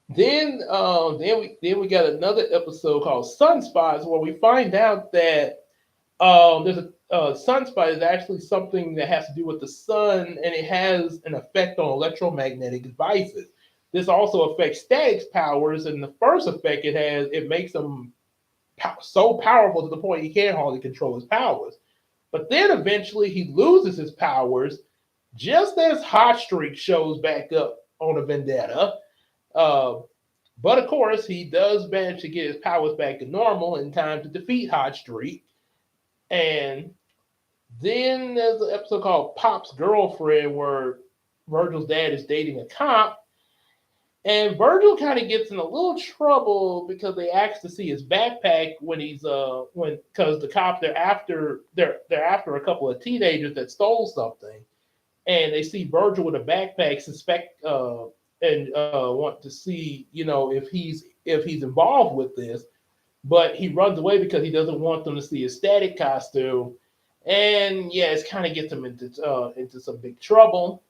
Then we got another episode called Sunspots, where we find out that there's a sunspot is actually something that has to do with the sun, and it has an effect on electromagnetic devices. This also affects Static's powers, and the first effect it makes him so powerful to the point he can't hardly control his powers. But then eventually he loses his powers just as Hot Streak shows back up on a vendetta. Uh, but of course, he does manage to get his powers back to normal in time to defeat Hot Streak. And then there's an episode called Pop's Girlfriend, where Virgil's dad is dating a cop, and Virgil kind of gets in a little trouble because they ask to see his backpack when because the cops they're after a couple of teenagers that stole something, and they see Virgil with a backpack, suspect and want to see if he's involved with this, but he runs away because he doesn't want them to see his Static costume, and yeah, it kind of gets him into some big trouble.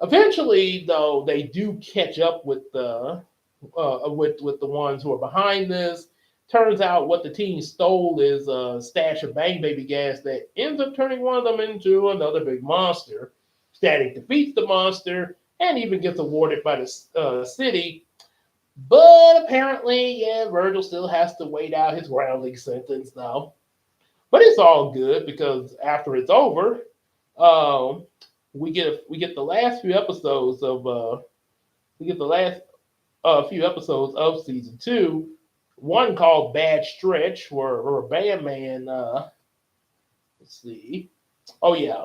Eventually, though, they do catch up with the ones who are behind this. Turns out what the team stole is a stash of Bang Baby gas that ends up turning one of them into another big monster. Static defeats the monster and even gets awarded by the city. But apparently, yeah, Virgil still has to wait out his grounding sentence now. But it's all good because after it's over, um, we get the last few episodes of we get the last few episodes of season two. One called Bad Stretch, where a band man. Let's see. Oh yeah.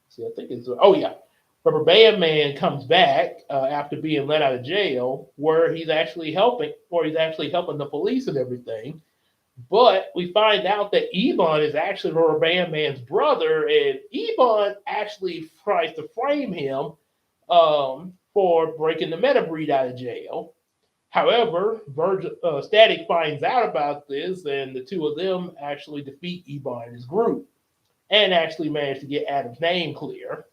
See, I think it's. Oh yeah. Rubber Band Man comes back after being let out of jail, where he's actually helping the police and everything. But we find out that Ebon is actually Rubber Band Man's brother, and Ebon actually tries to frame him for breaking the meta breed out of jail. However, Static finds out about this, and the two of them actually defeat Ebon and his group, and actually manage to get Adam's name clear.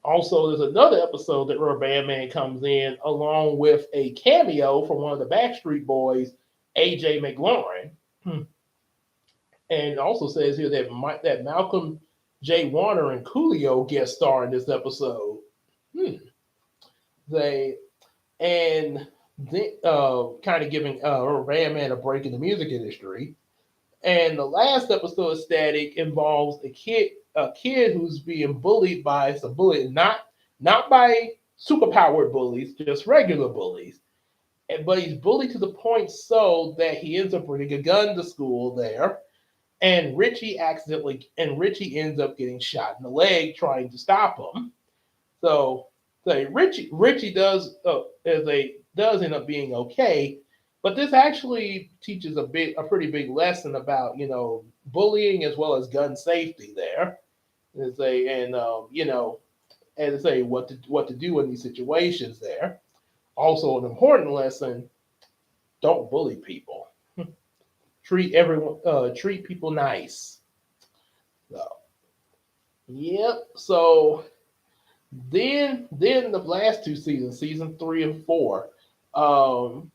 Also, there's another episode that Rubber Band Man comes in along with a cameo from one of the Backstreet Boys, AJ McLaurin. And it also says here that Malcolm J. Warner and Coolio guest star in this episode. Hmm. They and kind of giving Rubber Band Man a break in the music industry. And the last episode of Static involves a kid who's being bullied by some bullies, not by superpowered bullies, just regular bullies. But he's bullied to the point so that he ends up bringing a gun to school there, and Richie ends up getting shot in the leg trying to stop him. So, Richie does end up being okay, but this actually teaches a pretty big lesson about bullying as well as gun safety there. As I say, what to do in these situations there. Also, an important lesson: don't bully people. Treat people nice. So, Yep. So then the last two seasons, season 3 and 4,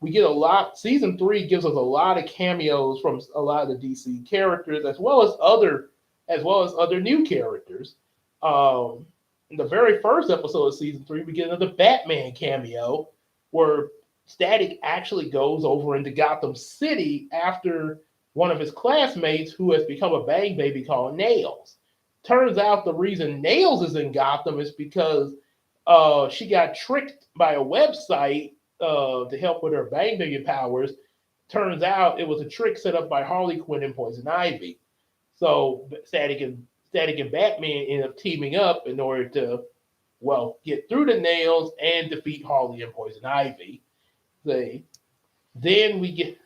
we get a lot. Season 3 gives us a lot of cameos from a lot of the DC characters, as well as other new characters. Um, in the very first episode of season 3, we get another Batman cameo, where Static actually goes over into Gotham City after one of his classmates who has become a bang baby called Nails. Turns out the reason Nails is in Gotham is because she got tricked by a website to help with her bang baby powers. Turns out it was a trick set up by Harley Quinn and Poison Ivy. So Static and Batman end up teaming up in order to, well, get through the Nails and defeat Harley and Poison Ivy. They then Richie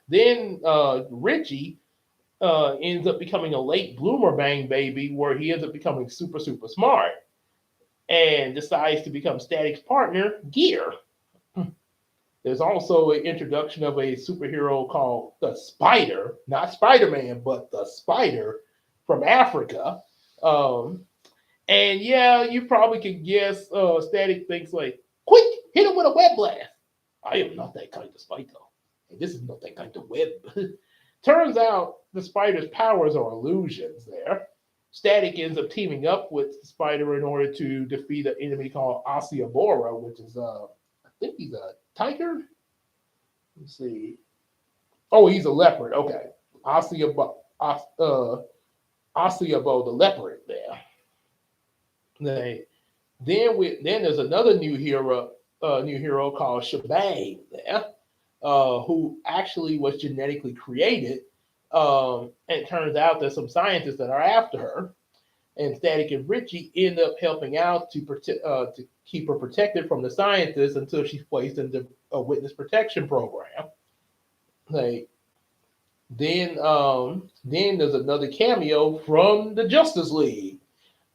ends up becoming a late bloomer bang baby, where he ends up becoming super smart and decides to become Static's partner, Gear. There's also an introduction of a superhero called the Spider, not Spider Man, but the Spider from Africa. Um, and yeah, you probably could guess Static thinks like, quick, hit him with a web blast. I am not that kind of spider. And this is not that kind of web. Turns out the spider's powers are illusions there. Static ends up teaming up with the spider in order to defeat an enemy called Asiabora, which is I think he's a tiger. Let's see. Oh, he's a leopard. Okay. Asiabo, Asiabo the leopard there. They, then there's another new hero called Shebang there, who actually was genetically created. And it turns out there's some scientists that are after her. And Static and Richie end up helping out to keep her protected from the scientists until she's placed into a witness protection program. Like then there's another cameo from the Justice League.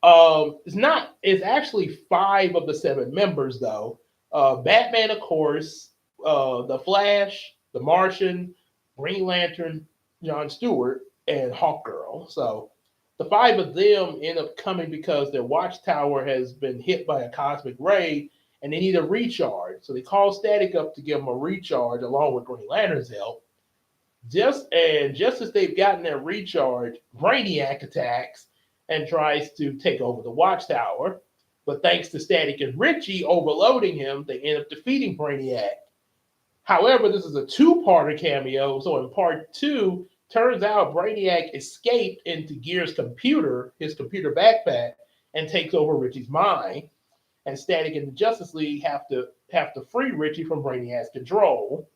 It's not. It's actually 5 of the 7 members though. Batman, of course, the Flash, the Martian, Green Lantern, John Stewart, and Hawkgirl. So the 5 of them end up coming because their watchtower has been hit by a cosmic ray and they need a recharge. So they call Static up to give them a recharge along with Green Lantern's help. Just as they've gotten their recharge, Brainiac attacks and tries to take over the watchtower. But thanks to Static and Richie overloading him, they end up defeating Brainiac. However, this is a two-parter cameo, so in part 2, turns out Brainiac escaped into Gear's computer, his computer backpack, and takes over Richie's mind. And Static and the Justice League have to free Richie from Brainiac's control.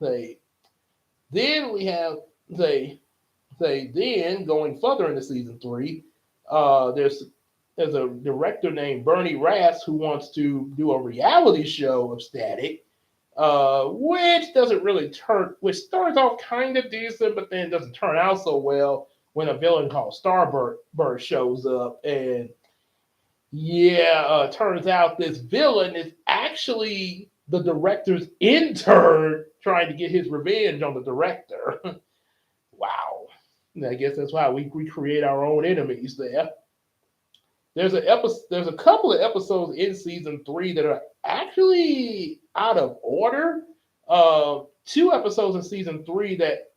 They then we have they then going further into season 3. There's a director named Bernie Rass who wants to do a reality show of Static, which starts off kind of decent, but then doesn't turn out so well when a villain called Starbird shows up. And yeah, turns out this villain is actually the director's intern trying to get his revenge on the director. Wow. I guess that's why we create our own enemies there. There's a couple of episodes in season 3 that are actually out of order. 2 episodes in season 3 that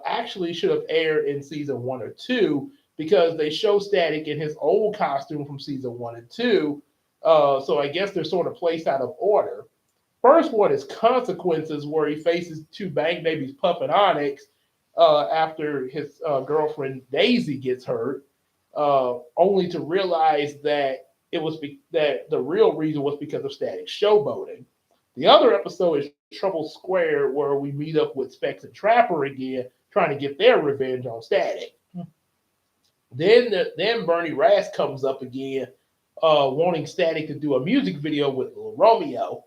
actually should have aired in season 1 or 2 because they show Static in his old costume from season 1 and 2. So I guess they're sort of placed out of order. First one is Consequences, where he faces 2 bang babies, Puff and Onyx, after his girlfriend Daisy gets hurt, only to realize that that the real reason was because of Static showboating. The other episode is Trouble Square, where we meet up with Specs and Trapper again, trying to get their revenge on Static. Then Bernie Rass comes up again, wanting Static to do a music video with Lil Romeo.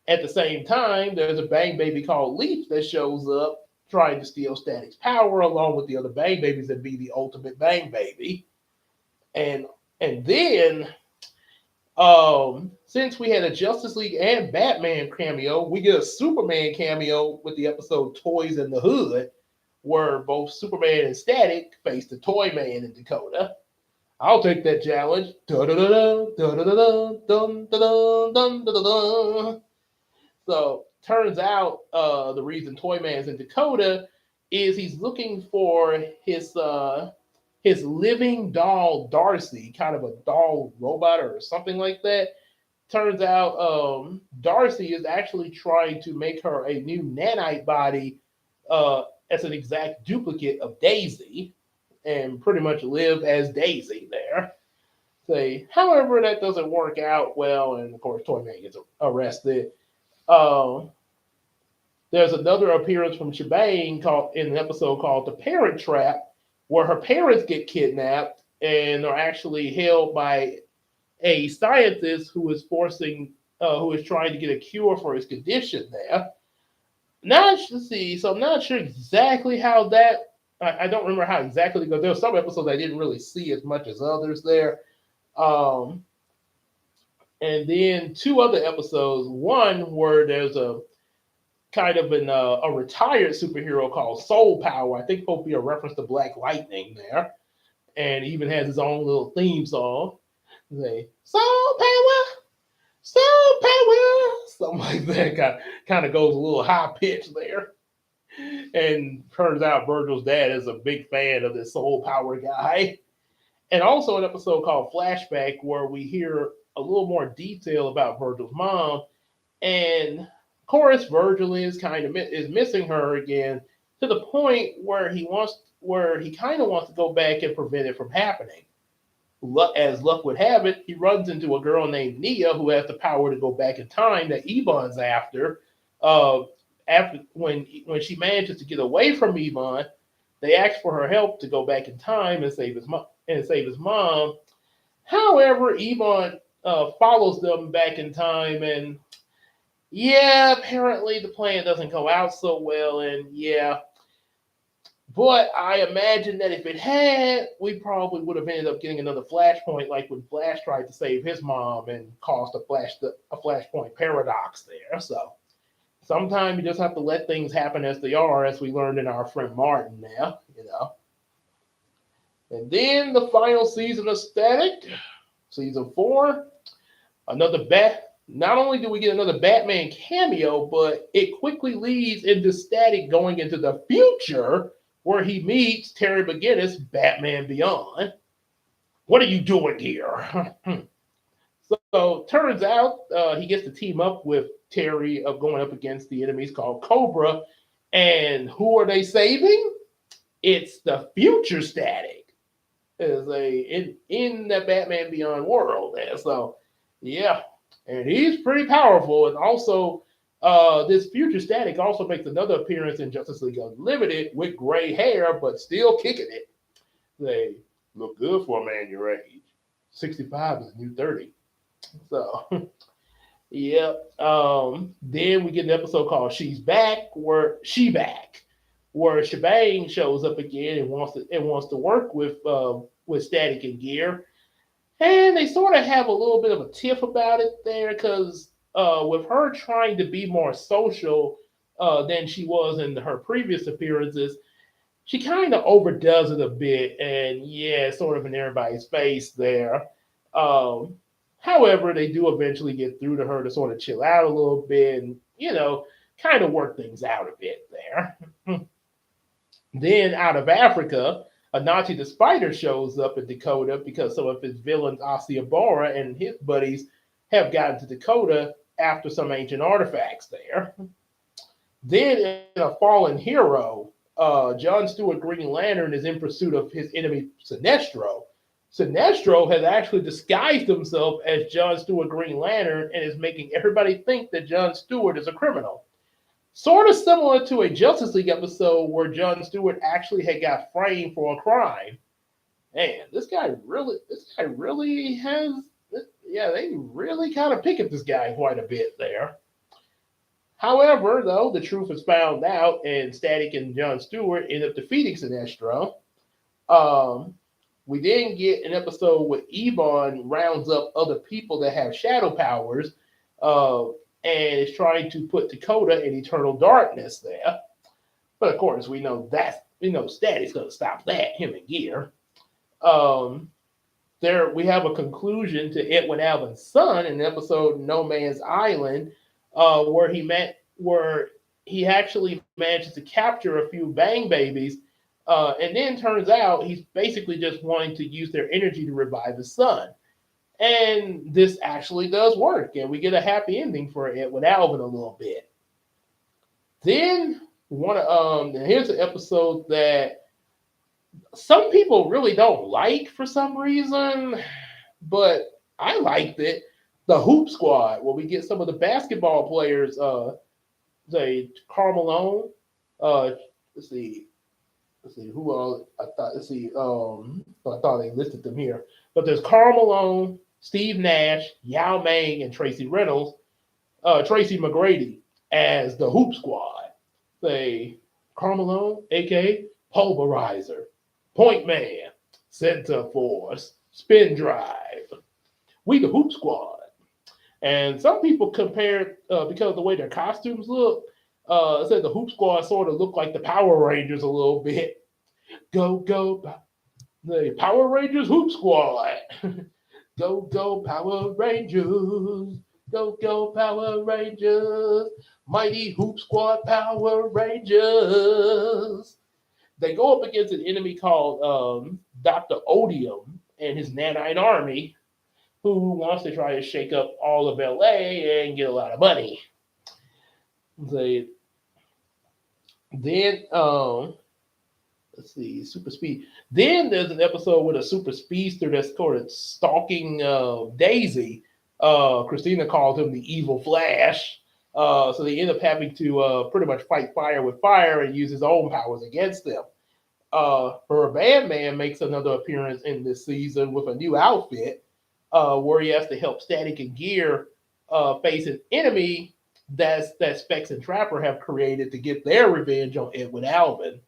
At the same time, there's a bang baby called Leaf that shows up, trying to steal Static's power along with the other bang babies and be the ultimate bang baby. And then since we had a Justice League and Batman cameo, we get a Superman cameo with the episode Toys in the Hood, where both Superman and Static face the Toy Man in Dakota. I'll take that challenge. Da-da-da-da, da-da-da-da, dun-da-da, dun-da-da-da. So turns out the reason Toyman's in Dakota is he's looking for his living doll Darcy, kind of a doll robot or something like that. Turns out Darcy is actually trying to make her a new nanite body as an exact duplicate of Daisy and pretty much live as Daisy there. Say, however, that doesn't work out well, and of course, Toyman gets arrested. Uh, there's another appearance from Shebang called in an episode called "The Parent Trap," where her parents get kidnapped and are actually held by a scientist who is trying to get a cure for his condition. There, not let's see. So I'm not sure exactly how that. I don't remember how exactly because there were some episodes I didn't really see as much as others there. Um, and then two other episodes. One where there's a kind of a retired superhero called Soul Power. I think supposed to be a reference to Black Lightning there, and he even has his own little theme song. Say Soul Power, Soul Power, something like that. Kind of goes a little high pitch there. And turns out Virgil's dad is a big fan of this Soul Power guy. And also an episode called Flashback where we hear a little more detail about Virgil's mom. And of course, Virgil is missing her again to the point where he kind of wants to go back and prevent it from happening. As luck would have it, he runs into a girl named Nia who has the power to go back in time that Ebon's after. Uh, after when she manages to get away from Ebon, they ask for her help to go back in time and save his mom. However, Ebon follows them back in time, and yeah, apparently the plan doesn't go out so well, and yeah. But I imagine that if it had, we probably would have ended up getting another flashpoint, like when Flash tried to save his mom and caused a flashpoint paradox there. So sometimes you just have to let things happen as they are, as we learned in our friend Martin now, you know. And then the final season of Static, season 4, another bat. Not only do we get another Batman cameo, but it quickly leads into Static going into the future where he meets Terry McGinnis, Batman Beyond. What are you doing here? So turns out he gets to team up with Terry of going up against the enemies called Cobra. And who are they saving? It's the future Static. In the Batman Beyond world. And so, yeah. And he's pretty powerful. And also, this future Static also makes another appearance in Justice League Unlimited with gray hair, but still kicking it. They look good for a man your age. 65 is a new 30. So, yeah. Then we get an episode called She's Back, where Shebang shows up again and wants to work with Static and Gear. And they sort of have a little bit of a tiff about it there because with her trying to be more social than she was in her previous appearances, she kind of overdoes it a bit. And yeah, sort of in everybody's face there. Um, However, they do eventually get through to her to sort of chill out a little bit and, kind of work things out a bit there. Then out of Africa, Anachi the Spider shows up in Dakota because some of his villains, Asiabora and his buddies, have gotten to Dakota after some ancient artifacts there. Then in a fallen hero, John Stewart Green Lantern is in pursuit of his enemy Sinestro. Sinestro has actually disguised himself as John Stewart Green Lantern and is making everybody think that John Stewart is a criminal. Sort of similar to a Justice League episode where John Stewart actually had got framed for a crime. Man, this guy really has, yeah, they really kind of pick at this guy quite a bit there. However, though, the truth is found out, and Static and John Stewart end up defeating Sinestro. Um, we then get an episode where Ebon rounds up other people that have shadow powers, and is trying to put Dakota in eternal darkness there. But of course, we know Static's going to stop that, him and Gear. Um, there we have a conclusion to Edwin Allen's son in the episode No Man's Island, where he actually manages to capture a few Bang babies, and then turns out he's basically just wanting to use their energy to revive his son. And this actually does work, and we get a happy ending for Edwin Allen a little bit. Then here's an episode that some people really don't like for some reason, but I liked it. The Hoop Squad, where we get some of the basketball players, say Carmelo. Uh, let's see, who else? I thought they listed them here, but there's Carmelo, Steve Nash, Yao Ming, and Tracy Reynolds, Tracy McGrady as the Hoop Squad. Say Carmelo, aka Pulverizer, Point Man, Center Force, Spin Drive. We the Hoop Squad. And some people compare because of the way their costumes look. Said the Hoop Squad sort of look like the Power Rangers a little bit. Go, the Power Rangers Hoop Squad. Go, Power Rangers. Go, Power Rangers. Mighty Hoop Squad Power Rangers. They go up against an enemy called Dr. Odium and his nanite army, who wants to try to shake up all of LA and get a lot of money. They then let's see, super speed. Then there's an episode with a super speedster that's sort of stalking Daisy. Christina calls him the evil Flash. So they end up having to pretty much fight fire with fire and use his own powers against them. Her Bandman makes another appearance in this season with a new outfit, where he has to help Static and Gear face an enemy that Specs and Trapper have created to get their revenge on Edwin Alvin,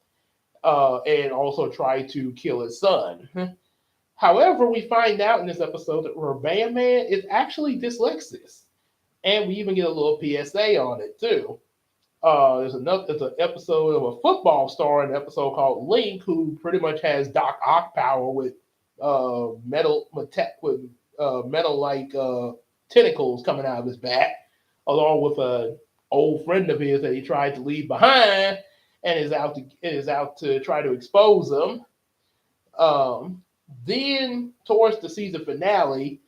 and also try to kill his son. However, we find out in this episode that Rubber Man is actually dyslexic, and we even get a little PSA on it too. There's an episode of a football star in an episode called Link, who pretty much has Doc Ock power with metal like tentacles coming out of his back, along with an old friend of his that he tried to leave behind, and is out to try to expose him. Then towards the season finale,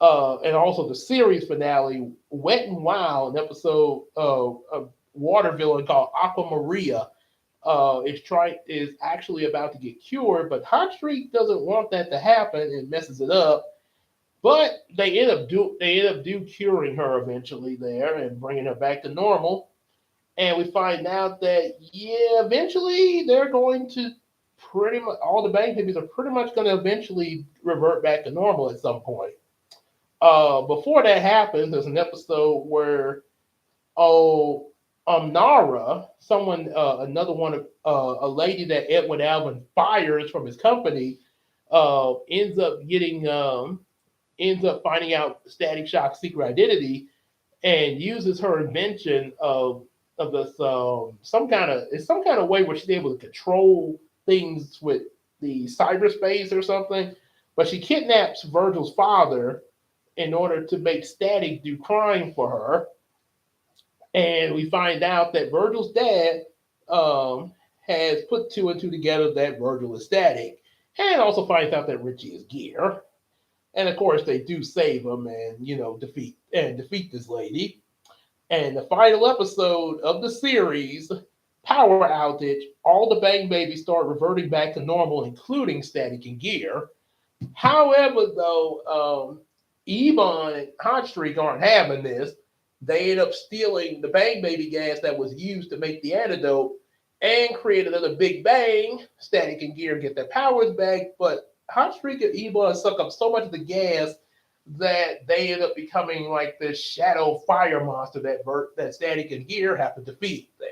and also the series finale, Wet and Wild, an episode of water villain called Aqua Maria, is actually about to get cured, but Hot Streak doesn't want that to happen and messes it up. But they end up curing her eventually there and bringing her back to normal. And we find out that eventually they're going to pretty much all the Bang Babies are pretty much going to eventually revert back to normal at some point. Before that happens, there's an episode where Nara, another one, a lady that Edwin Alvin fires from his company, ends up finding out Static Shock's secret identity and uses her invention of this some kind of way where she's able to control things with the cyberspace or something. But she kidnaps Virgil's father in order to make Static do crime for her. And we find out that Virgil's dad has put two and two together that Virgil is Static, and also finds out that Richie is Gear. And of course, they do save him and defeat this lady. And the final episode of the series, Power Outage, all the Bang Babies start reverting back to normal, including Static and Gear. However, though, Ebon and Hot Streak aren't having this. They end up stealing the Bang Baby gas that was used to make the antidote and create another Big Bang. Static and Gear get their powers back, but Hot Streak and Ebon suck up so much of the gas that they end up becoming like this shadow fire monster that Static and Gear have to defeat there.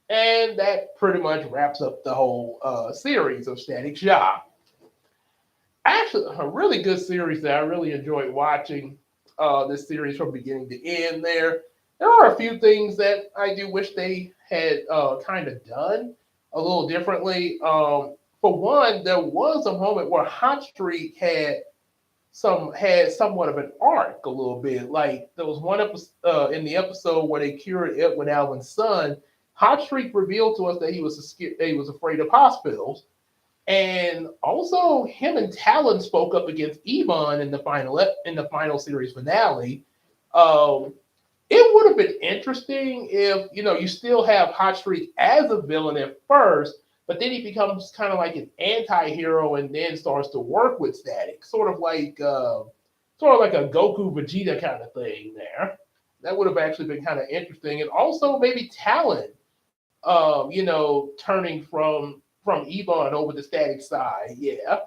And that pretty much wraps up the whole series of Static Shock. Actually, a really good series that I really enjoyed watching this series from beginning to end there. There are a few things that I do wish they had kind of done a little differently. for one, there was a moment where Hot Streak had somewhat of an arc a little bit. Like there was one episode in the episode where they cured Edwin Alvin's son. Hot Streak revealed to us that he was afraid of hospitals, and also him and Talon spoke up against Ebon in the final series finale. Um, it would have been interesting if you still have Hot Streak as a villain at first, but then he becomes kind of like an anti-hero and then starts to work with Static, sort of like a Goku Vegeta kind of thing there. That would have actually been kind of interesting, and also maybe Talon, turning from Ebon over the Static side, yeah.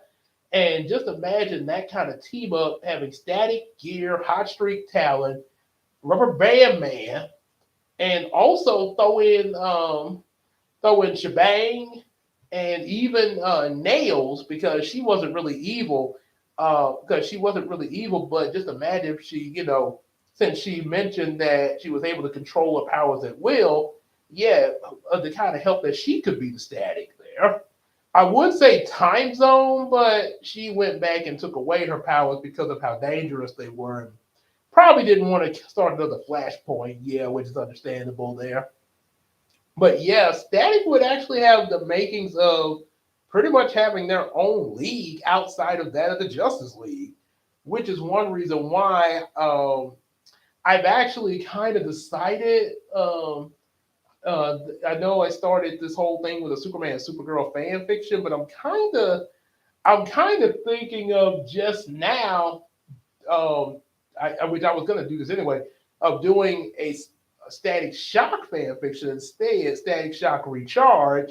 And just imagine that kind of team up having Static, Gear, Hot Streak, Talon, Rubber Band Man, and also throw in Shebang and even Nails, because she wasn't really evil. But just imagine if since she mentioned that she was able to control her powers at will, yeah, the kind of help that she could be the Static there. I would say Time Zone, but she went back and took away her powers because of how dangerous they were. And probably didn't want to start another Flashpoint, yeah, which is understandable there. But yeah, Static would actually have the makings of pretty much having their own league outside of that of the Justice League, which is one reason why I've actually kind of decided. I know I started this whole thing with a Superman Supergirl fan fiction, but I'm kind of thinking of just now, which I was going to do this anyway, of doing a Static Shock fan fiction instead, Static Shock Recharge,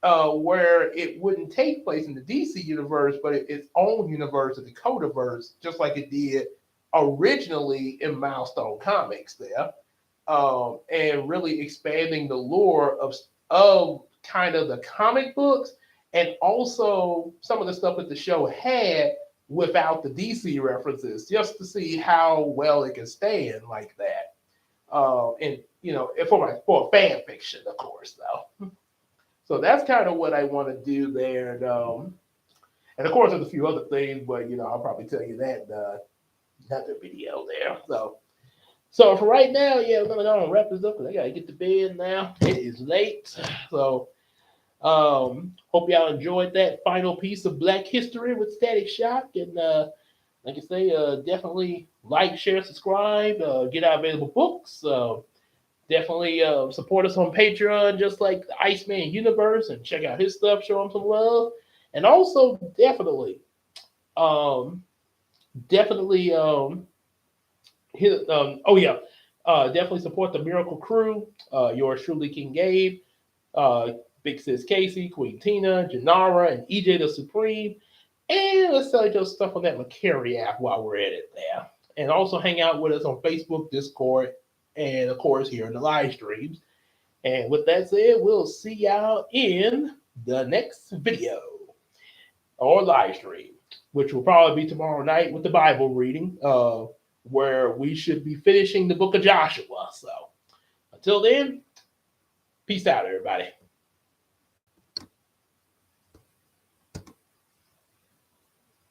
where it wouldn't take place in the DC universe, but its own universe, the Dakotaverse, just like it did originally in Milestone Comics there, and really expanding the lore of kind of the comic books, and also some of the stuff that the show had without the DC references, just to see how well it can stand like that. And for fan fiction, of course, though. So that's kind of what I want to do there, and of course there's a few other things, but I'll probably tell you that in another video there. So for right now, yeah, we're gonna go and wrap this up because I gotta get to bed now. It is late, so hope y'all enjoyed that final piece of Black History with Static Shock, and like I say, definitely like, share, subscribe, get our available books. Definitely support us on Patreon, just like the Iceman Universe, and check out his stuff, show him some love, and also um, definitely definitely support the Miracle Crew. Yours truly, King Gabe, Big Sis Casey, Queen Tina, Janara, and EJ the Supreme. And let's sell your stuff on that Macari app while we're at it there. And also hang out with us on Facebook, Discord, and of course here in the live streams. And with that said, we'll see y'all in the next video or live stream, which will probably be tomorrow night with the Bible reading, where we should be finishing the book of Joshua. So until then, peace out, everybody.